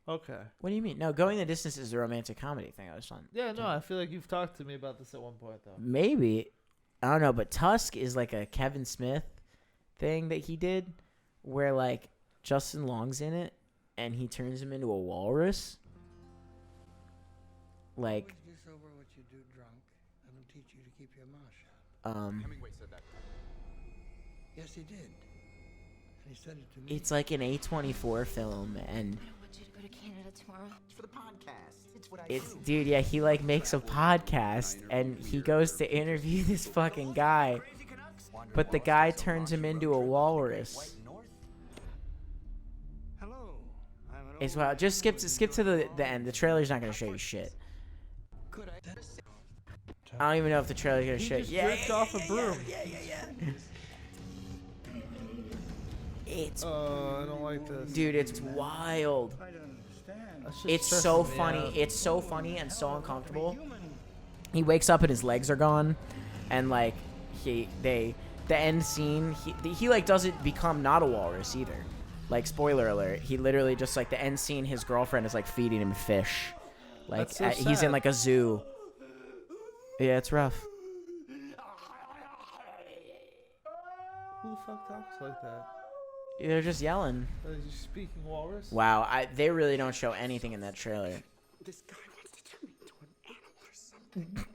Okay. What do you mean? No, Going the Distance is a romantic comedy thing I was on. Yeah, no, I feel like you've talked to me about this at one point, though. Maybe. I don't know, but Tusk is like a Kevin Smith thing that he did, where like Justin Long's in it, and he turns him into a walrus. Like, Always do sober what you do drunk. That'll teach you to keep your mouth shut. Hemingway said that. Yes, he did. And he said it to me. it's like an A24 film, and I want you to go to Canada tomorrow. It's for the podcast. It's what I it's do. dude, yeah, he like makes a podcast, and he goes to interview this fucking guy, but the guy turns him into a walrus. Hello. I'm an It's old wild. Just skip to the end. The trailer's not gonna show you shit. Could I? I don't even know if the trailer's gonna He show just you. ripped off a broom. It's I don't like this. dude, it's wild. I don't understand. That's just It's so stressing me funny. out. It's so funny and so uncomfortable. He wakes up and his legs are gone, and like the end scene, he like doesn't become not a walrus either. Like, spoiler alert, he literally just like the end scene, his girlfriend is like feeding him fish. Like That's so he's in sad. like a zoo. Yeah, it's rough. Who the fuck talks like that? They're just yelling. Are you speaking walrus? Wow, they really don't show anything in that trailer. This guy wants to turn me into an animal or something.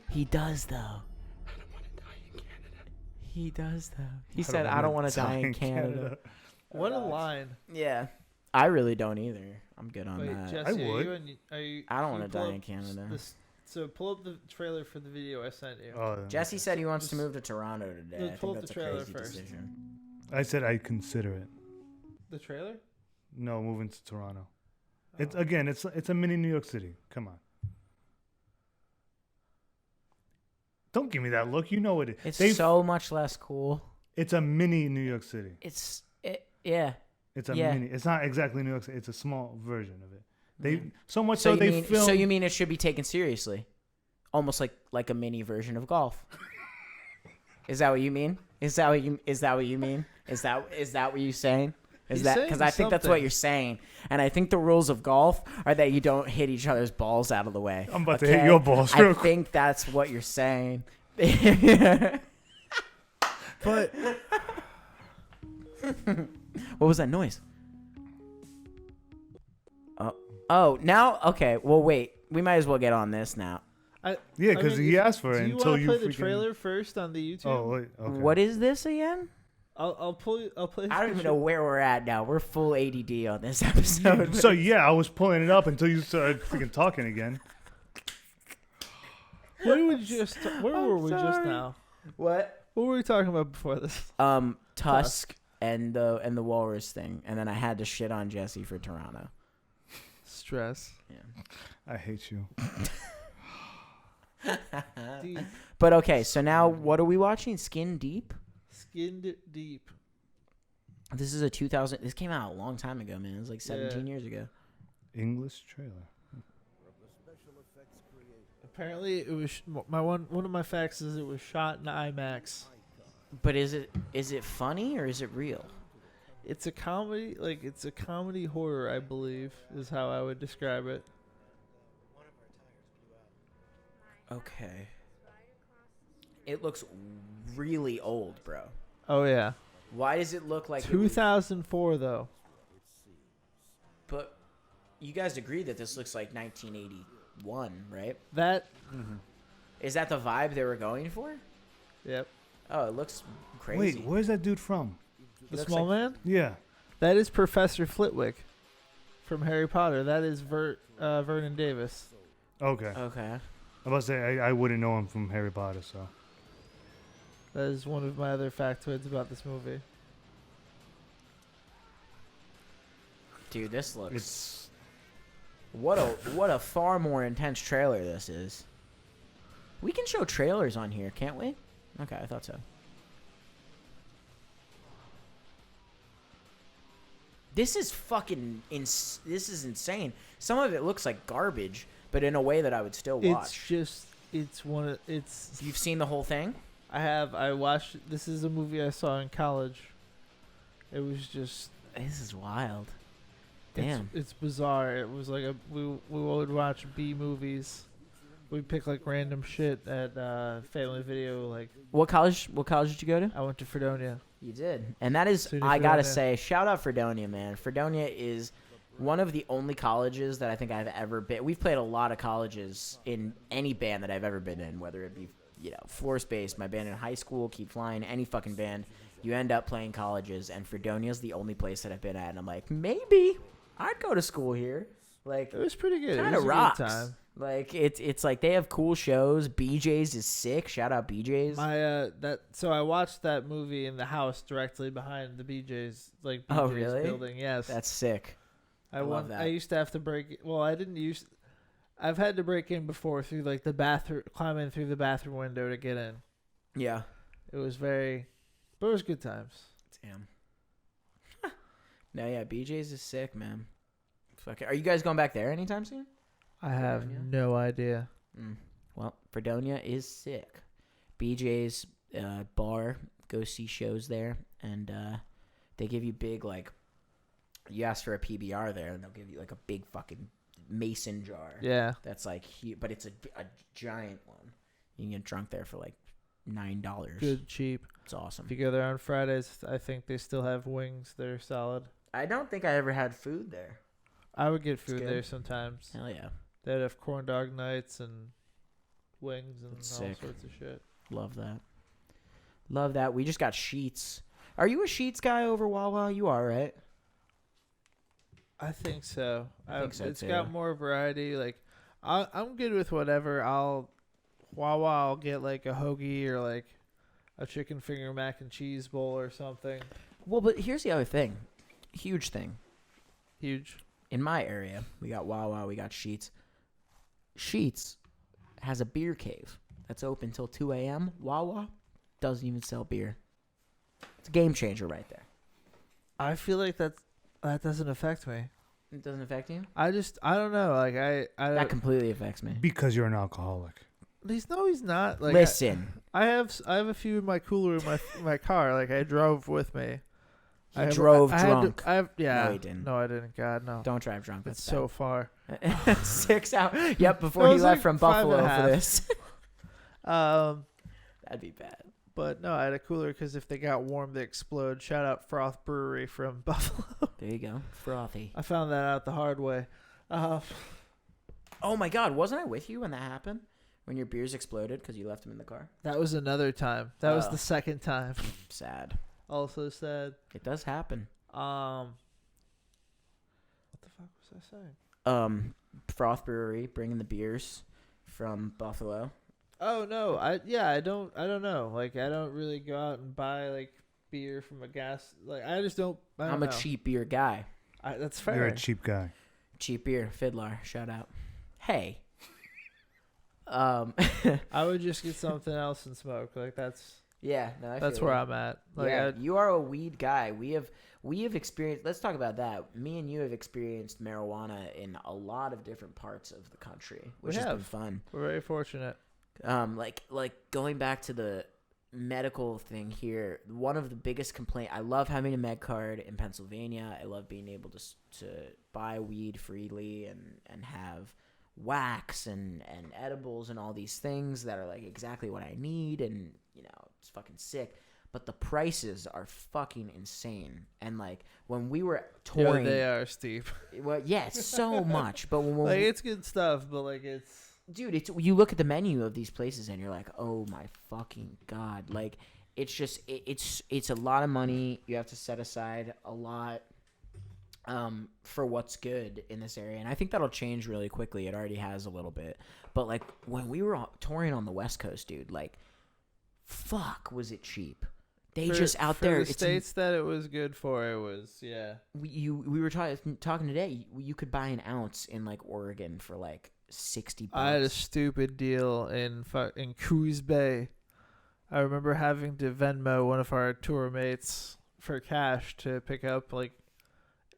He does though. I don't want to die in Canada. He does though. He said, "I don't want to die in Canada." What a line. Yeah, I really don't either. I'm good on Wait, that. Jesse, I would. Are you, I don't can want you to pull die in up Canada. So pull up the trailer for the video I sent you. Jesse said he wants to Just- move to Toronto today. Let's I pull think up that's the a trailer crazy first. decision. I said I'd consider it. The trailer? No, moving to Toronto. Oh. It's a mini New York City. Come on. Don't give me that look. You know it. It's so much less cool. It's a mini New York City. Yeah. It's a Yeah. mini. It's not exactly New York City. It's a small version of it. They Yeah. so much So so you they mean film. so you mean it should be taken seriously, almost like a mini version of golf? Is that what you mean? Is that what you mean? Is that what you're saying? Is He's that saying because I think that's what something. you're saying, and I think the rules of golf are that you don't hit each other's balls out of the way. I'm about to hit your balls I real quick. think that's what you're saying. But What was that noise? Oh, now okay. Well, wait. We might as well get on this now. Yeah, I because mean, he asked for it do you until want to you play the freaking- trailer first on the YouTube? Oh wait. Okay. What is this again? I'll play. I don't even know where we're at now. We're full ADD on this episode. So yeah, I was pulling it up until you started freaking talking again. Where were we just sorry. now? What? What were we talking about before this? Tusk and the walrus thing, and then I had to shit on Jesse for Toronto. Stress. Yeah. I hate you. Deep. But okay, so now what are we watching? Skin Deep. Skinned deep. This is a 2000. This came out a long time ago, man. It was like 17 Yeah. years ago. English trailer. Apparently, it was one of my facts is it was shot in IMAX. But is it funny or is it real? It's a comedy, it's a comedy horror, I believe, is how I would describe it. Okay. It looks really old, bro. Oh yeah, Why does it look like it was- 2004 though. But you guys agree that this looks like 1981, right? That Is that the vibe they were going for? yep. Oh, it looks crazy. Wait, where's that dude from? The looks small like- man. Yeah. That is Professor Flitwick from Harry Potter. That is Vernon Davis. Okay. Okay. I was about to say I wouldn't know him from Harry Potter, so. That is one of my other factoids about this movie. Dude, this looks It's what a far more intense trailer this is. We can show trailers on here, can't we? Okay, I thought so. This is fucking this is insane. Some of it looks like garbage, but in a way that I would still watch. You've seen the whole thing? I watched, this is a movie I saw in college. It was just, This is wild. Damn. it's bizarre. It was like we would watch B movies We pick like random shit at Family Video. Like What college did you go to? I went to Fredonia. You did. And that is, SUNY I gotta Fredonia. say, shout out Fredonia, man. Fredonia is one of the only colleges that I think I've ever been. We've played a lot of colleges in any band that I've ever been in, whether it be, Floor Space, my band in high school, Keep Flying, any fucking band. You end up playing colleges, and Fredonia's the only place that I've been at. And I'm like, maybe I'd go to school here. Like, It was pretty good. It kind was of a rocks. good time. Like, it's like they have cool shows. BJ's is sick. Shout out BJ's. So I watched that movie in the house directly behind the BJ's Oh, BJ's really? building. Yes, That's sick. I love that. I used to have to break. Well, I didn't use. I've had to break in before through like the bathroom, climb in through the bathroom window to get in. Yeah. It was but it was good times. Damn. No, yeah, BJ's is sick, man. Fuck it. Are you guys going back there anytime soon? I have Fredonia? no idea. Well, Fredonia is sick. BJ's bar, go see shows there, and they give you big, like, you ask for a PBR there, and they'll give you, like, a big fucking mason jar. Yeah. That's, like, huge, but it's a giant one. You can get drunk there for, like, $9. Good, cheap. It's awesome. If you go there on Fridays, I think they still have wings that are solid. I don't think I ever had food there. I would get food good. there sometimes. Hell yeah. They'd have corn dog nights and wings and That's all sick. sorts of shit. Love that. Love that. We just got Sheets. Are you a Sheets guy over Wawa? You are, right? I think so. I think so, It's too. got more variety. Like, I'm good with whatever. I'll get like a hoagie or like a chicken finger mac and cheese bowl or something. Well, but here's the other thing. Huge thing. Huge. In my area, we got Wawa, we got Sheets. Sheets has a beer cave that's open till 2 a.m. Wawa doesn't even sell beer. It's a game changer right there. I feel like that doesn't affect me. It doesn't affect you? I don't know. Like I That don't. completely affects me. Because you're an alcoholic. He's not. Like Listen. I have a few in my cooler in my car. Like I drove with me. He drove I had to- drunk. yeah. No, he didn't. No, I didn't. God, no. Don't drive drunk. It's That's so far. bad. 6 hours. Yep, before No, it he was left like from 5 and a Buffalo half. for this. That'd be bad. But no, I had a cooler because if they got warm, they explode. Shout out Froth Brewery from Buffalo. There you go. Frothy. I found that out the hard way. Oh my God, wasn't I with you when that happened? When your beers exploded because you left them in the car? That was another time. That was Oh. the second time. Sad. Also said. It does happen. What the fuck was I saying? Froth Brewery bringing the beers from Buffalo. Oh no, I don't know. Like I don't really go out and buy like beer from a gas. Like I just don't. I don't I'm know. a cheap beer guy. That's fair. You're a cheap guy. Cheap beer, Fiddler. Shout out. Hey. I would just get something else and smoke. Like that's Yeah, no, that's where I'm at. Like yeah, you are a weed guy. We have experienced. Let's talk about that. Me and you have experienced marijuana in a lot of different parts of the country, which has been fun. we're very fortunate. Like going back to the medical thing here, one of the biggest complaint. I love having a med card in Pennsylvania. I love being able to buy weed freely and have wax and edibles and all these things that are like exactly what I need, and it's fucking sick. But the prices are fucking insane. And like when we were touring, Yeah, they are steep. well, yeah, it's so much. But when Like it's good stuff, but like it's. dude, it's you look at the menu of these places and you're like, oh my fucking God. Like it's just it's a lot of money. You have to set aside a lot for what's good in this area, and I think that'll change really quickly. It already has a little bit. But like when we were touring on the West Coast, dude, like fuck was it cheap. They just out for there the states that it was good for. It was we were talking today. You could buy an ounce in like Oregon for like $60. I had a stupid deal in Coos Bay. I remember having to Venmo one of our tour mates for cash to pick up like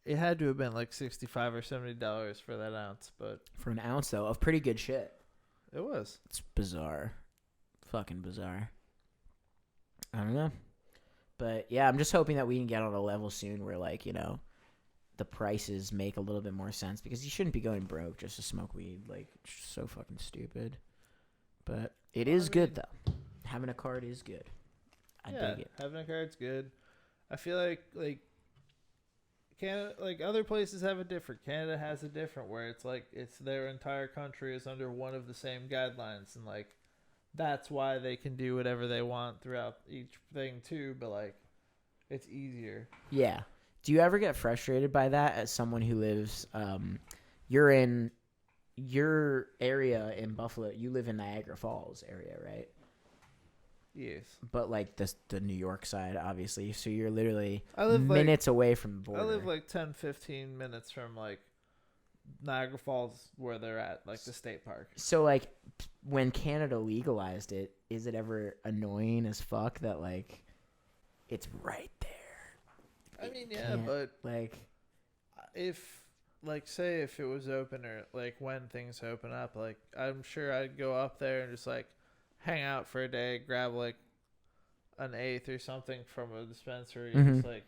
it had to have been like $65 or $70 for that ounce, but for an ounce though of pretty good shit. it was. It's bizarre. Fucking bizarre. I don't know. But yeah, I'm just hoping that we can get on a level soon where like, the prices make a little bit more sense, because you shouldn't be going broke just to smoke weed. Like, it's just so fucking stupid. But it is good though. Having a card is good. I dig it. Having a card's good. I feel like Canada, like other places have it different. Canada has it different, where it's like it's their entire country is under one of the same guidelines, and like that's why they can do whatever they want throughout each thing too. But like, it's easier. Yeah. Do you ever get frustrated by that as someone who lives? You're in your area in Buffalo. You live in Niagara Falls area, right? Yes. But like the New York side, obviously. So you're literally I live minutes away from the border. I live like 10, 15 minutes from like Niagara Falls, where they're at, like the state park. So like when Canada legalized it, is it ever annoying as fuck that like it's right there? I mean, yeah, but like if like say if it was open or like when things open up, like I'm sure I'd go up there and just like hang out for a day, grab like an eighth or something from a dispensary, and just like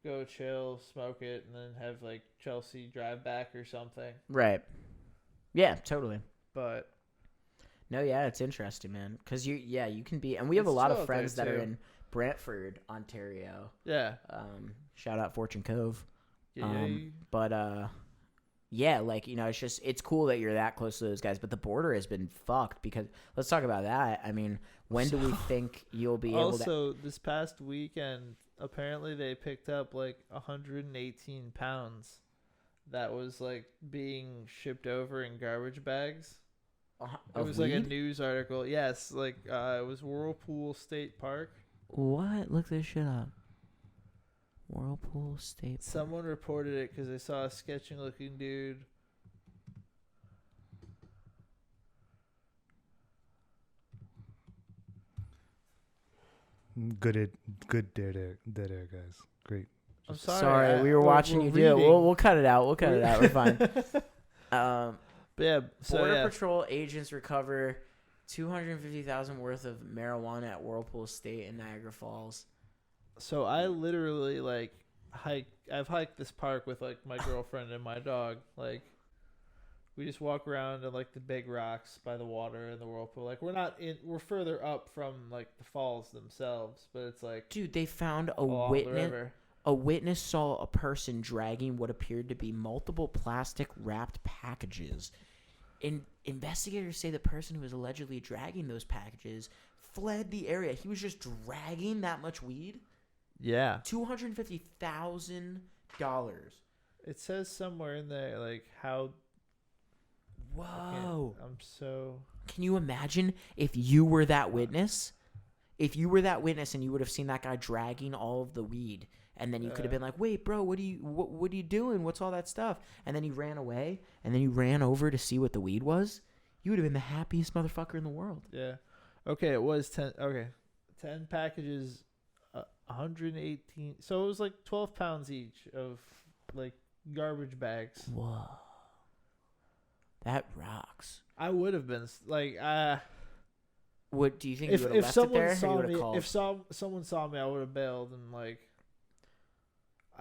go chill, smoke it, and then have like Chelsea drive back or something. Right. Yeah, totally. But no, yeah, it's interesting, man. Cause you can be, and we have a lot of friends that are in Brantford, Ontario. Yeah. Shout out Fortune Cove. Yeah. But yeah, like, you know, it's cool that you're that close to those guys, but the border has been fucked because let's talk about that. I mean, when do we think you'll be able to? Also, this past weekend, apparently they picked up like 118 pounds that was like being shipped over in garbage bags. It was like a news article. Yes, like it was Whirlpool State Park. What? Look this shit up. Whirlpool State Park. Someone reported it because they saw a sketchy-looking dude. Good dead air, guys. Great. I'm sorry. We were watching you do it. We'll cut it out. We're fine. But yeah, so Border Patrol agents recover 250,000 worth of marijuana at Whirlpool State in Niagara Falls. So I literally like I've hiked this park with like my girlfriend and my dog. Like we just walk around in like the big rocks by the water and the whirlpool. Like we're further up from like the falls themselves, but it's like, dude, they found a along the river. A witness saw a person dragging what appeared to be multiple plastic wrapped packages. Investigators say the person who was allegedly dragging those packages fled the area. He was just dragging that much weed. Yeah. $250,000. It says somewhere in there like how. Whoa. I'm so. Can you imagine if you were that witness? If you were that witness and you would have seen that guy dragging all of the weed, and then you could have been like, "Wait, bro, what are you doing? What's all that stuff?" And then he ran away, and then you ran over to see what the weed was. You would have been the happiest motherfucker in the world. Yeah. Okay, it was 10. Okay, 10 packages, 118. So it was like 12 pounds each of like garbage bags. Whoa. That rocks. I would have been like, What do you think? You would have left it there, or you would have called? If someone saw me, I would have bailed and like.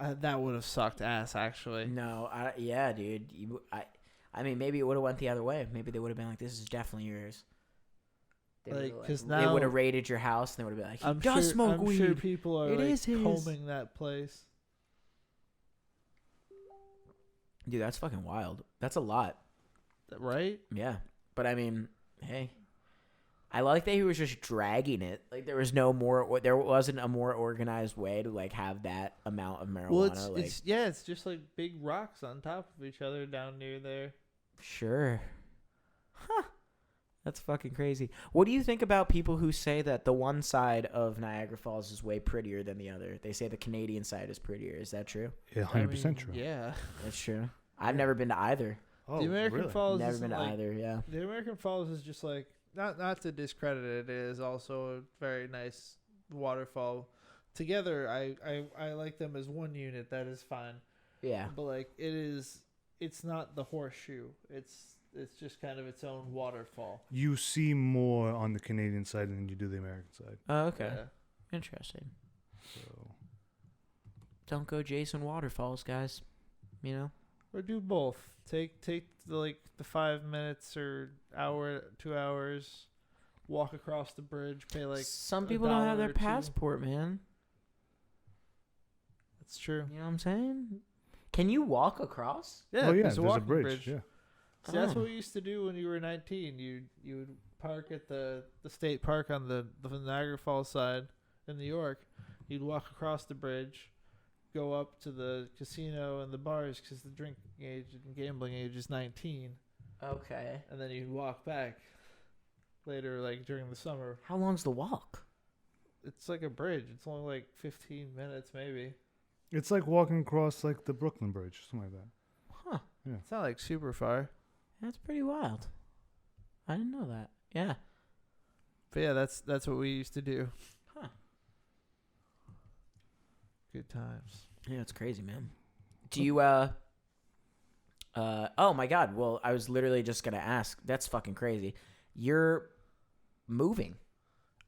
That would have sucked ass, actually. No, yeah, dude. I mean, maybe it would have went the other way. Maybe they would have been like, "This is definitely yours." Because they would have raided your house and they would have been like, "He does smoke weed." I'm sure people are combing that place. Dude, that's fucking wild. That's a lot, right? Yeah, but I mean, hey, I like that he was just dragging it. Like there wasn't a more organized way to like have that amount of marijuana. Well, it's just like big rocks on top of each other down near there. Sure. Huh. That's fucking crazy. What do you think about people who say that the one side of Niagara Falls is way prettier than the other? They say the Canadian side is prettier. Is that true? Yeah, 100% true. Yeah. That's true. I've never been to either. Oh, the American Falls. Never been to either. Yeah. The American Falls is just like. Not to discredit it, it is also a very nice waterfall. Together, I like them as one unit. That is fine. Yeah. But like it's not the horseshoe. It's just kind of its own waterfall. You see more on the Canadian side than you do the American side. Oh, okay. Yeah. Interesting. So. Don't go Jason Waterfalls, guys. You know. Or do both. Take the 5 minutes or hour, 2 hours. walk across the bridge, pay like some people don't have $1 their or $2. passport, man. That's true. You know what I'm saying? Can you walk across? Yeah, Oh yeah, there's there's a walking bridge. Yeah. See, that's Oh. what we used to do when you were 19. You would park at the state park on the Niagara Falls side in New York. You'd walk across the bridge, go up to the casino and the bars because the drinking age and gambling age is 19, Okay. and then you'd walk back later, like during the summer. How long's the walk? It's like a bridge. It's only like 15 minutes, maybe. It's like walking across like the Brooklyn Bridge, something like that. Huh. It's not like super far. That's pretty wild. I didn't know that. Yeah. But yeah, that's what we used to do. Huh. Good times. Yeah, it's crazy, man. Do you oh my god. Well, I was literally just going to ask. That's fucking crazy. You're moving.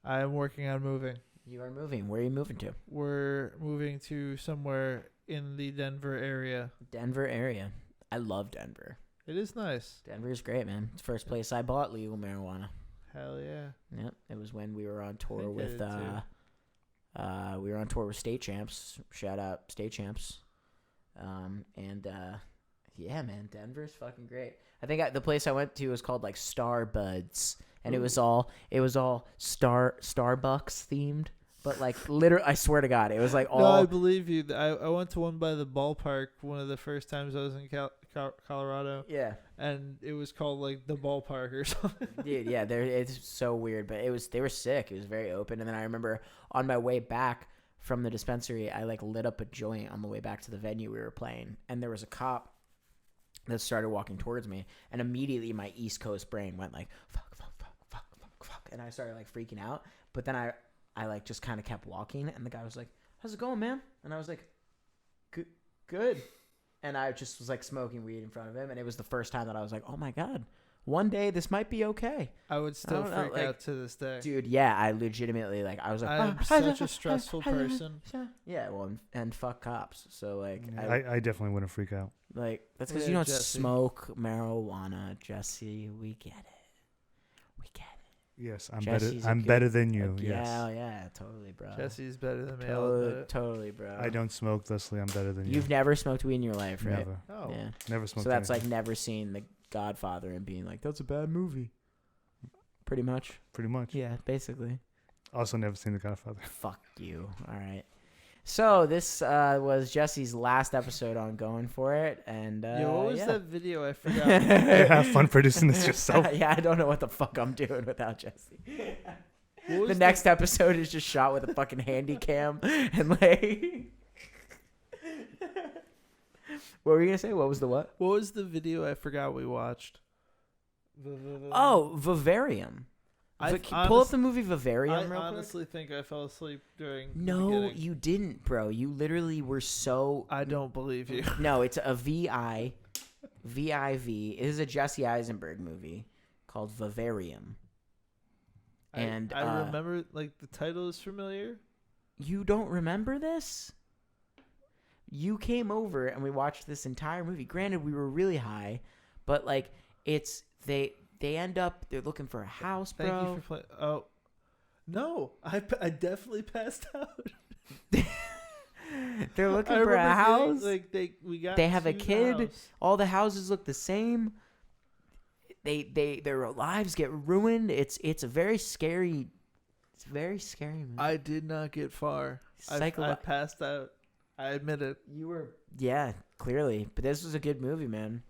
I am working on moving. You are moving. Where are you moving to? We're moving to somewhere in the Denver area. Denver area. I love Denver. It is nice. Denver's great, man. It's the first place I bought legal marijuana. Hell yeah. Yep. It was when we were on tour think I with did too. we were on tour with State Champs. Shout out State Champs. Yeah, man, Denver's fucking great. I think the place I went to was called like Starbuds, and it was all Starbucks themed. But like literally, I swear to God, it was like all. No, I believe you. I went to one by the ballpark one of the first times I was in Colorado, Yeah, and it was called like the ballpark or something. dude. Yeah, it's so weird, but they were sick. It was very open, and then I remember on my way back from the dispensary, I like lit up a joint on the way back to the venue we were playing, and there was a cop that started walking towards me, and immediately my East Coast brain went like fuck, and I started like freaking out. But then I like just kind of kept walking, and the guy was like, "How's it going, man?" And I was like, "Good." And I just was like smoking weed in front of him, and it was the first time that I was like, "Oh my god, one day this might be okay." I would still don't know, freak like, out to this day. Dude, yeah, I legitimately like I was like, I'm such a stressful person. Yeah, well, and fuck cops. So like, I definitely wouldn't freak out. like that's because Yeah, you don't Jesse. smoke marijuana, Jesse. We get it. We get it. Yes, I'm Jesse's better. a I'm good- better than you. Yeah, Yes, yeah, totally, bro. Jesse's better than me. I'll admit it. Totally, bro. I don't smoke, Leslie. I'm better than you. You've never smoked weed in your life, right? Never, Oh, Yeah. never smoked. So that's like anything. never seen The Godfather and being like, that's a bad movie. Pretty much. Pretty much. Yeah, basically. Also, never seen The Godfather. Fuck you. All right. So this was Jesse's last episode on Going For It, and Yo, what was yeah. that video? I forgot. You have fun producing this yourself. Yeah, I don't know what the fuck I'm doing without Jesse. What was The next episode is just shot with a fucking handy cam and like. What were you gonna say? What was the what? What was the video? I forgot we watched. Oh, Vivarium. Pull up the movie Vivarium I real quick. honestly think I fell asleep during. the No, beginning. you didn't, bro. You literally were so. I don't believe you. No, it's a VIV. It is a Jesse Eisenberg movie called Vivarium. And I remember like the title is familiar. You don't remember this? You came over and we watched this entire movie. Granted, we were really high, but like they end up they're looking for a house, bro. Thank you for playing. Oh, no, I definitely passed out. They're looking I for a remember house. feeling like we got. They have a to the kid. house. All the houses look the same. Their lives get ruined. It's a very scary. It's very scary. Man. I did not get far. I passed out. I admit it. You were clearly, but this was a good movie, man.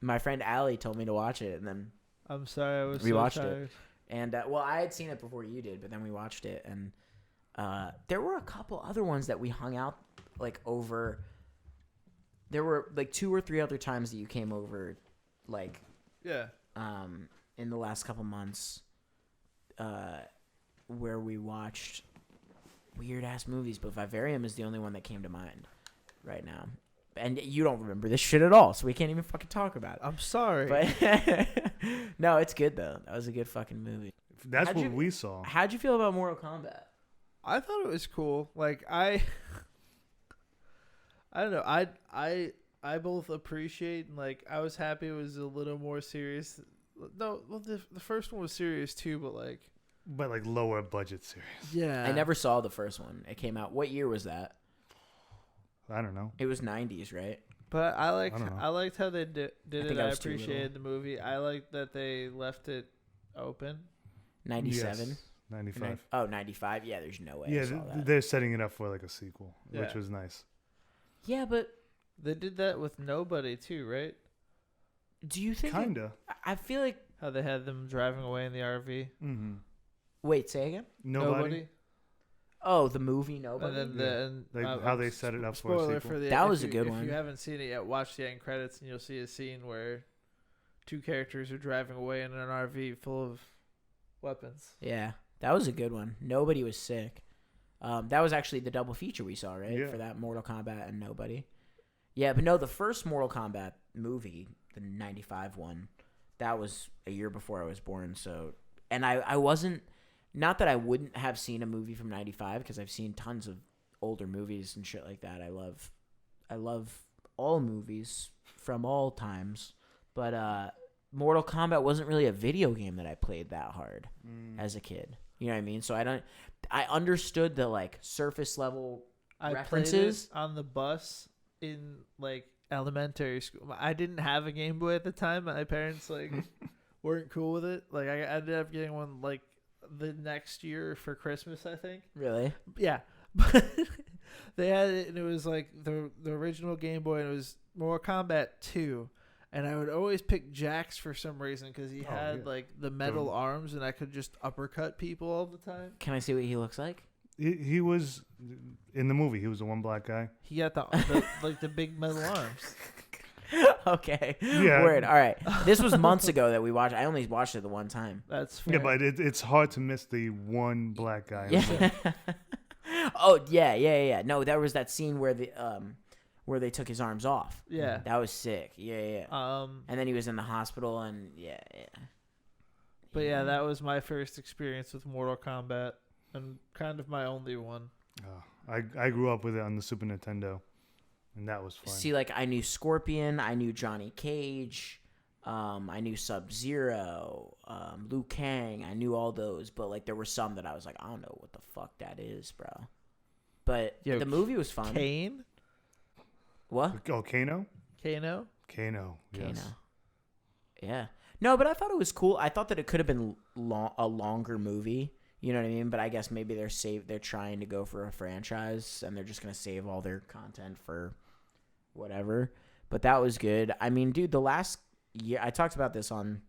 My friend Allie told me to watch it, and then I'm sorry, I was We so watched it. tired. and well, I had seen it before you did, but then we watched it, and there were a couple other ones that we hung out like over. There were like 2 or 3 other times that you came over, like Yeah. in the last couple months, where we watched weird ass movies, but Vivarium is the only one that came to mind right now. And you don't remember this shit at all, so we can't even fucking talk about it. I'm sorry. But no, it's good though. That was a good fucking movie. That's How'd what you- we saw. How'd you feel about Mortal Kombat? I thought it was cool. Like I don't know. I both appreciate and like I was happy it was a little more serious No, well, the first one was serious too, but like. But like lower budget series. Yeah. I never saw the first one. It came out. What year was that? I don't know. It was 90s, right? But I don't know. liked how they did it. I I was too appreciated the movie. I liked that they left it open. 97? Yes, 95. Oh, 95? Yeah, there's no way I Yeah, saw that. they're setting it up for like a sequel, which Yeah. was nice. Yeah, but They did that with Nobody too, right? do you think... Kinda. I feel like... How they had them driving away in the RV. Mm-hmm. Wait, say again? Nobody. Oh, the movie Nobody? And then Like how they set it up for a spoiler sequel. for the That if was a you- good If one. you haven't seen it yet, watch the end credits and you'll see a scene where two characters are driving away in an RV full of weapons. Yeah, that was a good one. Nobody was sick. That was actually the double feature we saw, right? Yeah. For that Mortal Kombat and Nobody. Yeah, but no, the first Mortal Kombat movie, the 95 one, that was a year before I was born. So, and I wasn't, not that I wouldn't have seen a movie from 95 because I've seen tons of older movies and shit like that. I love all movies from all times, but Mortal Kombat wasn't really a video game that I played that hard as a kid. You know what I mean? So I understood the like surface level I references. played it on the bus in like elementary school. I didn't have a Game Boy at the time. My parents like weren't cool with it. Like I ended up getting one like the next year for Christmas, I think. Really? Yeah. But they had it and it was like the original Game Boy and it was Mortal Kombat 2. And I would always pick Jax for some reason because he had like the metal arms and I could just uppercut people all the time. Can I see what he looks like? He was in the movie. He was the one black guy. He got the like the big metal arms. Okay. Yeah. Word. All right. This was months ago that we watched. I only watched it the one time. That's fair. Yeah, but it's hard to miss the one black guy. Yeah. Oh yeah. No, there was that scene where where they took his arms off. Yeah. That was sick. Yeah. And then he was in the hospital and yeah. But yeah, that was my first experience with Mortal Kombat and kind of my only one. I grew up with it on the Super Nintendo, and that was fun. See, like I knew Scorpion, I knew Johnny Cage, I knew Sub-Zero, Liu Kang, I knew all those, but like there were some that I was like, I don't know what the fuck that is, bro. But Yo, the movie was fun. Kane? What? Oh, Kano? Kano? Kano, yes. Kano. Yeah. No, but I thought it was cool. I thought that it could have been a longer movie. You know what I mean? But I guess maybe they're trying to go for a franchise and they're just going to save all their content for whatever. But that was good. I mean, dude, the last year I talked about this on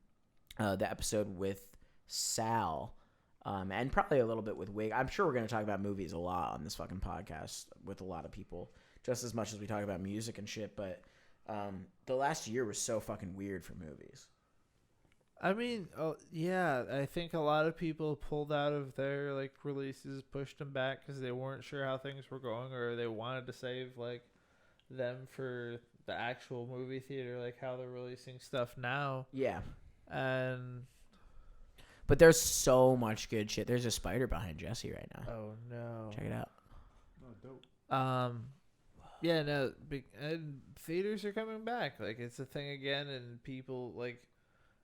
the episode with Sal and probably a little bit with Wig. I'm sure we're going to talk about movies a lot on this fucking podcast with a lot of people, just as much as we talk about music and shit. But the last year was so fucking weird for movies. I mean, yeah, I think a lot of people pulled out of their like releases, pushed them back because they weren't sure how things were going, or they wanted to save like them for the actual movie theater, like how they're releasing stuff now. Yeah. And But there's so much good shit. There's a spider behind Jesse right now. oh no, Check it out. yeah, no, and theaters are coming back. Like it's a thing again, and people like.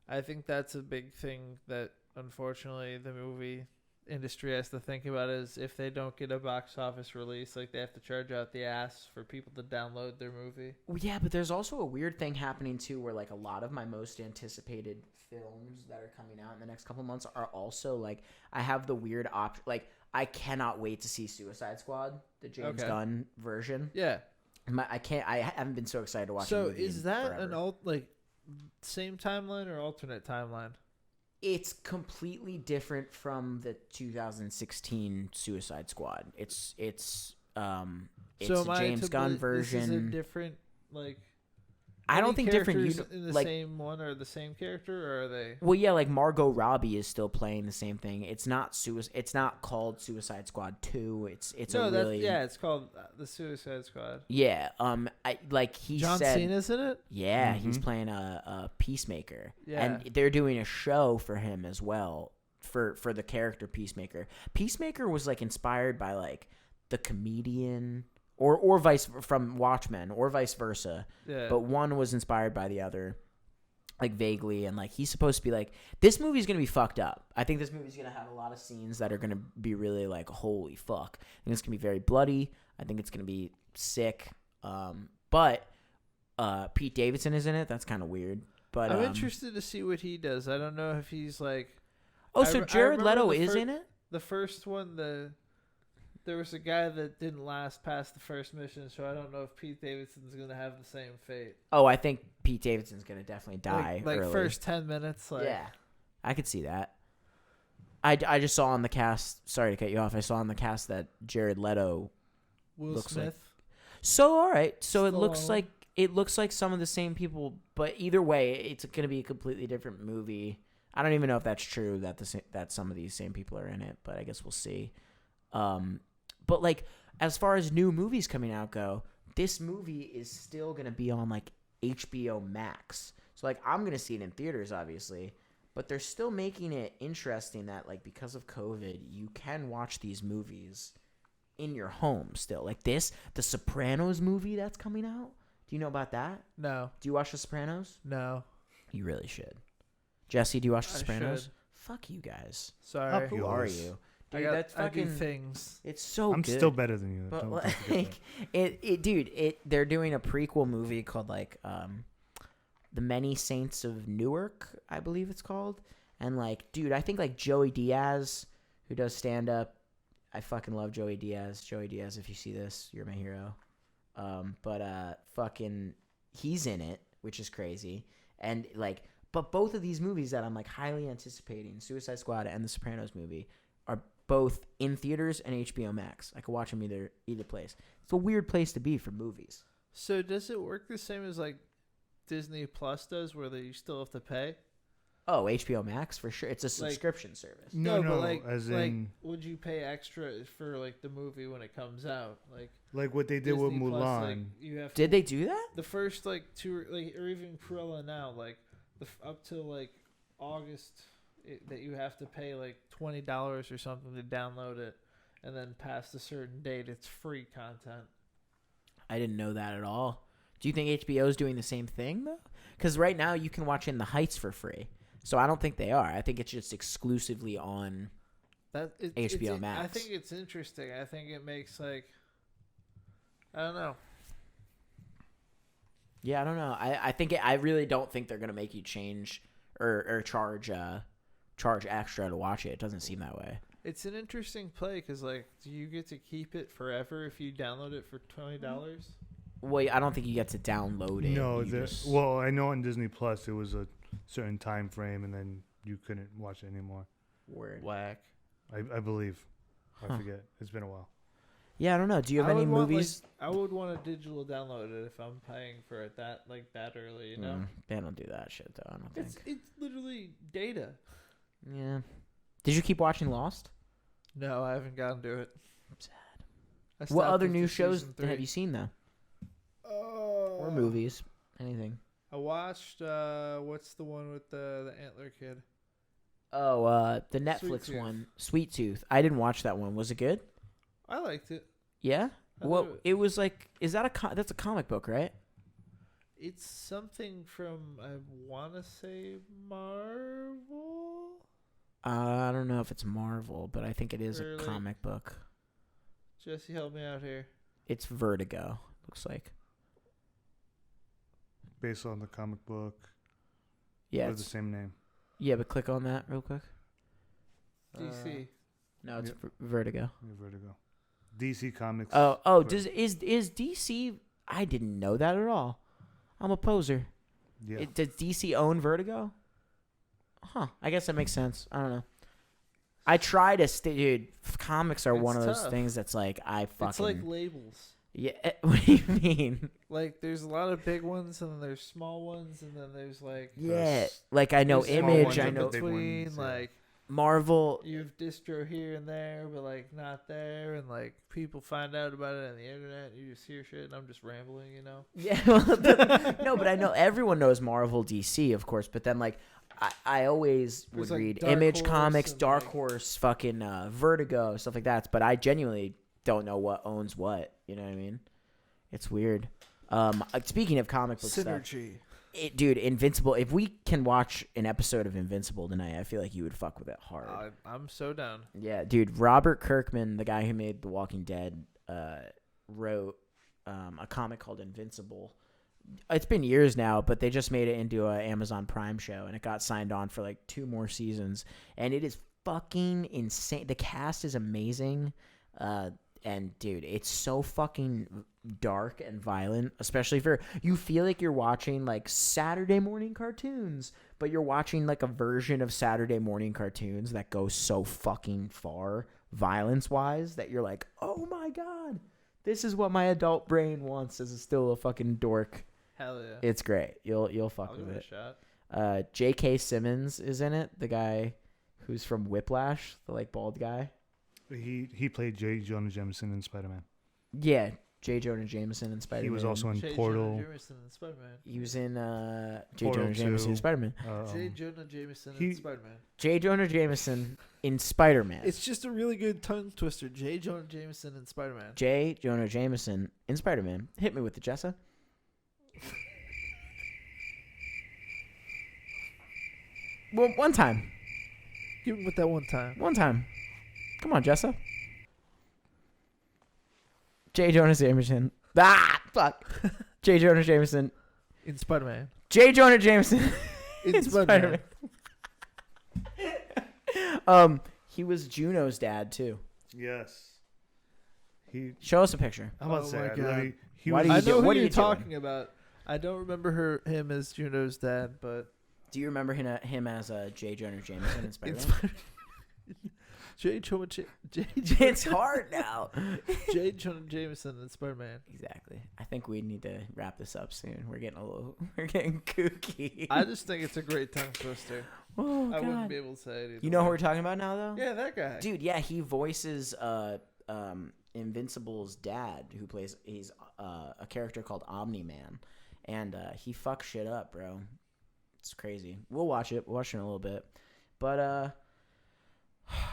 I think that's a big thing that unfortunately the movie industry has to think about is if they don't get a box office release, like they have to charge out the ass for people to download their movie. Well, yeah, but there's also a weird thing happening too where like a lot of my most anticipated films that are coming out in the next couple months are also like I have the weird option. Like I cannot wait to see Suicide Squad, the James Gunn version. Yeah. I haven't been so excited to watch So a movie is in that forever. same timeline or alternate timeline? It's completely different from the 2016 Suicide Squad. It's a James Gunn version. This is a different like. I don't any think different. characters in the like, same one or the same character, or are they? well, yeah, like Margot Robbie is still playing the same thing. It's not It's not called Suicide Squad 2. It's No, a really it's called the Suicide Squad. yeah. He John said Cena's in it. yeah, he's playing a Peacemaker, Yeah. and they're doing a show for him as well for the character Peacemaker. Peacemaker was like inspired by like the comedian. Or vice from Watchmen, or vice versa. Yeah. But one was inspired by the other. like vaguely, and like he's supposed to be like, this movie's gonna be fucked up. I think this movie's gonna have a lot of scenes that are gonna be really like, holy fuck. I think it's gonna be very bloody. I think it's gonna be sick. But Pete Davidson is in it. That's kind of weird. But I'm interested to see what he does. I don't know if he's like. Oh, so Jared remember Leto is in it? The first one, there was a guy that didn't last past the first mission, so I don't know if Pete Davidson's gonna have the same fate. Oh, I think Pete Davidson's gonna definitely die. Like early. first 10 minutes. Like, yeah, I could see that. I just saw on the cast. Sorry to cut you off. I saw on the cast that Jared Leto. Will looks Smith. So all right. So Stallone. it looks like some of the same people, but either way, it's gonna be a completely different movie. I don't even know if that's true that some of these same people are in it, but I guess we'll see. But like as far as new movies coming out go, this movie is still gonna be on like HBO Max. So like I'm gonna see it in theaters, obviously, but they're still making it interesting that like because of COVID, you can watch these movies in your home still. Like the Sopranos movie that's coming out. Do you know about that? No. Do you watch The Sopranos? No. You really should. Jesse, do you watch The I Sopranos? should. Fuck you guys. Sorry. Who are you? Dude, I do things. It's so I'm good. still better than you. But Don't like, forget they're doing a prequel movie called like The Many Saints of Newark, I believe it's called. And like, dude, I think like Joey Diaz, who does stand up, I fucking love Joey Diaz. Joey Diaz, if you see this, you're my hero. But fucking he's in it, which is crazy. And like, but both of these movies that I'm like highly anticipating, Suicide Squad and The Sopranos movie, are both in theaters and HBO Max. I could watch them either place. It's a weird place to be for movies. So does it work the same as like Disney Plus does, where you still have to pay? Oh, HBO Max for sure. It's a subscription service. No, but like, as like, in would you pay extra for like the movie when it comes out? like what they did with Disney Plus, Mulan. like, you have Did they do that? the first like two, like, or even Cruella now, like up till like August, that you have to pay like $20 or something to download it, and then past a certain date, it's free content. I didn't know that at all. Do you think HBO is doing the same thing though? Because right now you can watch In the Heights for free. So I don't think they are. I think it's just exclusively on HBO Max. I think it's interesting. I think it makes like, I don't know. Yeah, I don't know. I really don't think they're gonna make you change or charge extra to watch it. It doesn't seem that way. It's an interesting play because like, do you get to keep it forever if you download it for $20? Well, I don't think you get to download it. No, You just- well, I know on Disney Plus it was a certain time frame, and then you couldn't watch it anymore. Word. Whack. I believe. Huh. I forget. It's been a while. Yeah, I don't know. Do you have any movies? I would want a digital download it if I'm paying for it that early. You know, They don't do that shit though. I don't think. it's literally data. Yeah. Did you keep watching Lost? No, I haven't gotten to it. I'm sad. I What stopped other after new shows season 3. have you seen though? Or movies? Anything? I watched what's the one with the antler kid? Oh, the Netflix Sweet Tooth. one, Sweet Tooth. I didn't watch that one. Was it good? I liked it. Yeah. I Well, thought it was like, is that that's a comic book, right? It's something from, I want to say, Marvel. I don't know if it's Marvel, but I think it is Or, a like- comic book. Jesse, help me out here. It's Vertigo. Looks like. Based on the comic book. Yeah. With the same name. Yeah, but click on that real quick. DC. No, it's Yep. Vertigo. Yeah, Vertigo. DC Comics. Oh, Ver- is DC? I didn't know that at all. I'm a poser. Yeah. Does DC own Vertigo? Huh. I guess that makes sense. I don't know. I try to dude. Comics are It's one of those tough. things that's like I fucking. It's like labels. Yeah. What do you mean? Like, there's a lot of big ones, and then there's small ones, and then there's like Yeah. Like I know there's small Image. ones I in know big between. ones, yeah. Like, Marvel. you have distro here and there, but like not there, and like people find out about it on the internet. And you just hear shit, and I'm just rambling, you know. Yeah. No, but I know everyone knows Marvel, DC, of course. But then like. I always would There's, like, read Dark Image Horse Comics, and, Dark like- Horse, fucking Vertigo, stuff like that. But I genuinely don't know what owns what. You know what I mean? It's weird. Speaking of comic book stuff, Synergy. Dude, Invincible. If we can watch an episode of Invincible tonight, I feel like you would fuck with it hard. I'm so down. Yeah, dude. Robert Kirkman, the guy who made The Walking Dead, wrote a comic called Invincible. It's been years now, but they just made it into an Amazon Prime show, and it got signed on for like 2 more seasons. And it is fucking insane. The cast is amazing. And dude, it's so fucking dark and violent, especially for you feel like you're watching like Saturday morning cartoons, but you're watching like a version of Saturday morning cartoons that goes so fucking far violence wise that you're like, oh my god, this is what my adult brain wants as still a fucking dork. Hell yeah. It's great. You'll fuck I'll with give it. it a shot. J.K. Simmons is in it, the guy who's from Whiplash, the like bald guy. He played J. Jonah Jameson in Spider-Man. Yeah, J. Jonah Jameson in Spider-Man. He was also in J. Portal. Jonah Jameson in Spider-Man. He was in J. Portal Jonah Jameson in 2. Spider-Man. J. Jonah Jameson in Spider-Man. J. Jonah Jameson in Spider-Man. It's just a really good tongue twister. J. Jonah Jameson in Spider-Man. J. Jonah Jameson in Spider-Man. Hit me with the Jessa. Well, one time. Give him with that one time. One time. Come on, Jessa. J. Jonah Jameson. Ah, fuck. J. Jonah Jameson. In Spider-Man. J. Jonah Jameson. In Spider-Man. He was Juno's dad too. Yes. Show us a picture. I'm about to Oh say, my I God. literally- he Why was, do you I do- know who what are you're you doing? talking about. I don't remember him as Juno's dad, but Do you remember him as J. Jonah Jameson in in Spider-Man? Spider-Man. J. Jonah It's hard now. J. Jonah Jameson in Spider-Man. Exactly. I think we need to wrap this up soon. We're getting kooky. I just think it's a great tongue twister. Oh, I wouldn't God. be able to say it either You know who way. we're talking about now, though? Yeah, that guy. Dude, yeah, he voices Invincible's dad, who plays he's a character called Omni-Man, and he fucks shit up, bro. It's crazy. We'll watch it. We'll watch it in a little bit, but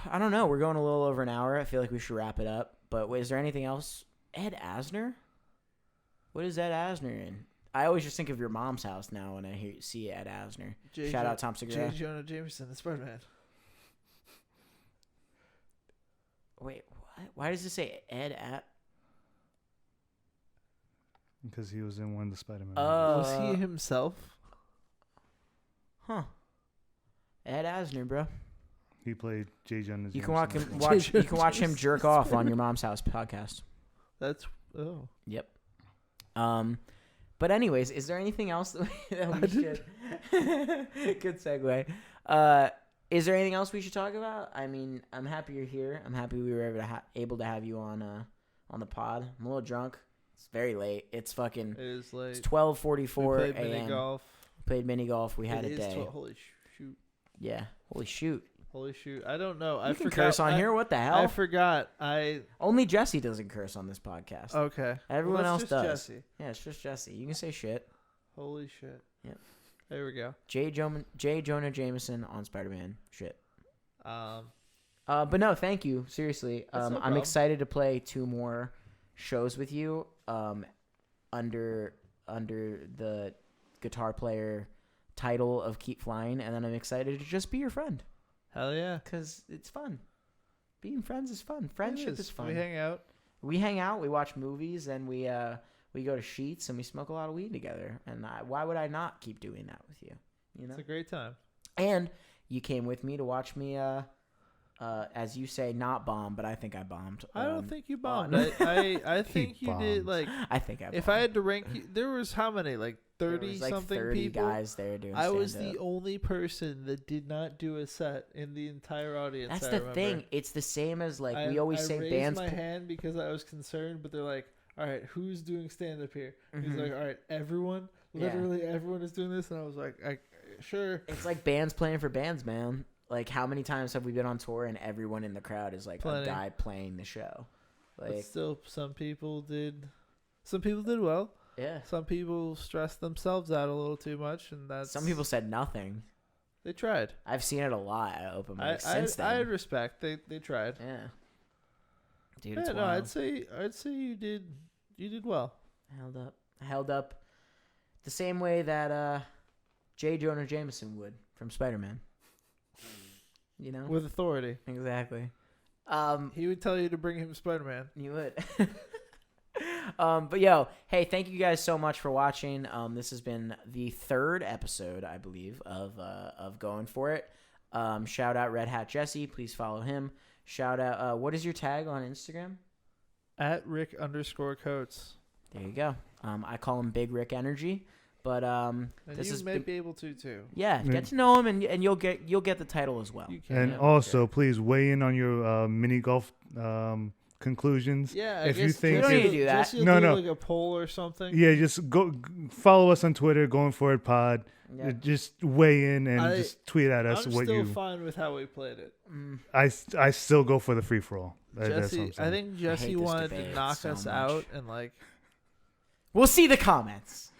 I don't know. We're going a little over an hour. I feel like we should wrap it up. But wait, is there anything else? Ed Asner? What is Ed Asner in? I always just think of Your Mom's House now when I see Ed Asner. Shout out Tom Segura. J. Jonah Jameson in Spider-Man. Wait, what? Why does it say Ed at? because he was in one of the Spider-Man. Was he himself? Huh. Ed Asner, bro. He played J. Jonah You Jameson. can watch him jerk off on Your Mom's House podcast. That's Yep. But anyways, is there anything else that we should? Good segue. Is there anything else we should talk about? I mean, I'm happy you're here. I'm happy we were able to have you on the pod. I'm a little drunk. It's very late. It's fucking. It is late. It's 12:44 Played mini a.m. golf. Played mini golf. We had It a is day. holy shoot! Yeah. Holy shoot. Holy shoot! I don't know. You I can forgot. curse on here. What the hell? I forgot. Only Jesse doesn't curse on this podcast. Okay. Everyone Well, else that's does. just Jesse. Yeah, it's just Jesse. You can say shit. Holy shit. Yep. There we go. J. Jonah Jameson on Spider-Man. Shit. Um. But no, thank you. Seriously, That's no I'm problem. excited to play 2 more shows with you. Under the guitar player title of Keep Flying, and then I'm excited to just be your friend Hell yeah. because it's fun. Being friends is fun. Friendship is fun. We hang out. We hang out. We watch movies, and we go to Sheets, and we smoke a lot of weed together. And why would I not keep doing that with you? You know. It's a great time. And you came with me to watch me, as you say, not bomb, but I think I bombed. I don't think you bombed. on- I think you did bombed. like. I think I bombed. If I had to rank you, there was how many? Like There 30 was, like, something 30 people. guys there doing I was stand-up. the only person that did not do a set in the entire audience. That's I the remember. thing. It's the same as like I, we always I say raised bands. my hand because I was concerned, but they're like, "All right, who's doing stand up here?" He's Mhm. like, "All right, everyone. Yeah. Literally everyone is doing this," and I was like, "Sure." It's like bands playing for bands, man. Like how many times have we been on tour and everyone in the crowd is like Plenty. a guy playing the show? But Like still, some people did well. yeah. Some people stressed themselves out a little too much, and that's Some people said nothing. they tried. I've seen it a lot at open I mics since then. I respect. They tried. Yeah. Dude, Yeah, it's no, wild. I'd say you did well. I held up the same way that J. Jonah Jameson would from Spider-Man. You know? With authority. Exactly. He would tell you to bring him Spider-Man. You would. But yo, hey, thank you guys so much for watching. This has been the 3rd episode, I believe, of Going For It. Shout out Red Hat Jesse. Please follow him. Shout out, what is your tag on Instagram? At Rick_Coates. There you go. I call him Big Rick Energy. But And this you is may be able to too. yeah, get to know him and you'll get the title as well. You can. And Yeah, also, okay. please weigh in on your mini golf conclusions. Yeah, if you think You don't need to do that. Jesse will No, do no. like a poll or something. Yeah, just go follow us on Twitter, Going For It Pod. Yeah. Just weigh in and just tweet at us I'm what still you. fine with how we played it. I still go for the free for all. That's what Jesse, I'm I saying. think Jesse this wanted debate to knock so us much. out and like. We'll see the comments.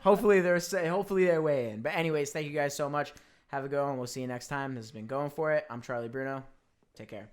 Hopefully they weigh in. But anyways, thank you guys so much. Have a good one. We'll see you next time. This has been Going For It. I'm Charlie Bruno. Take care.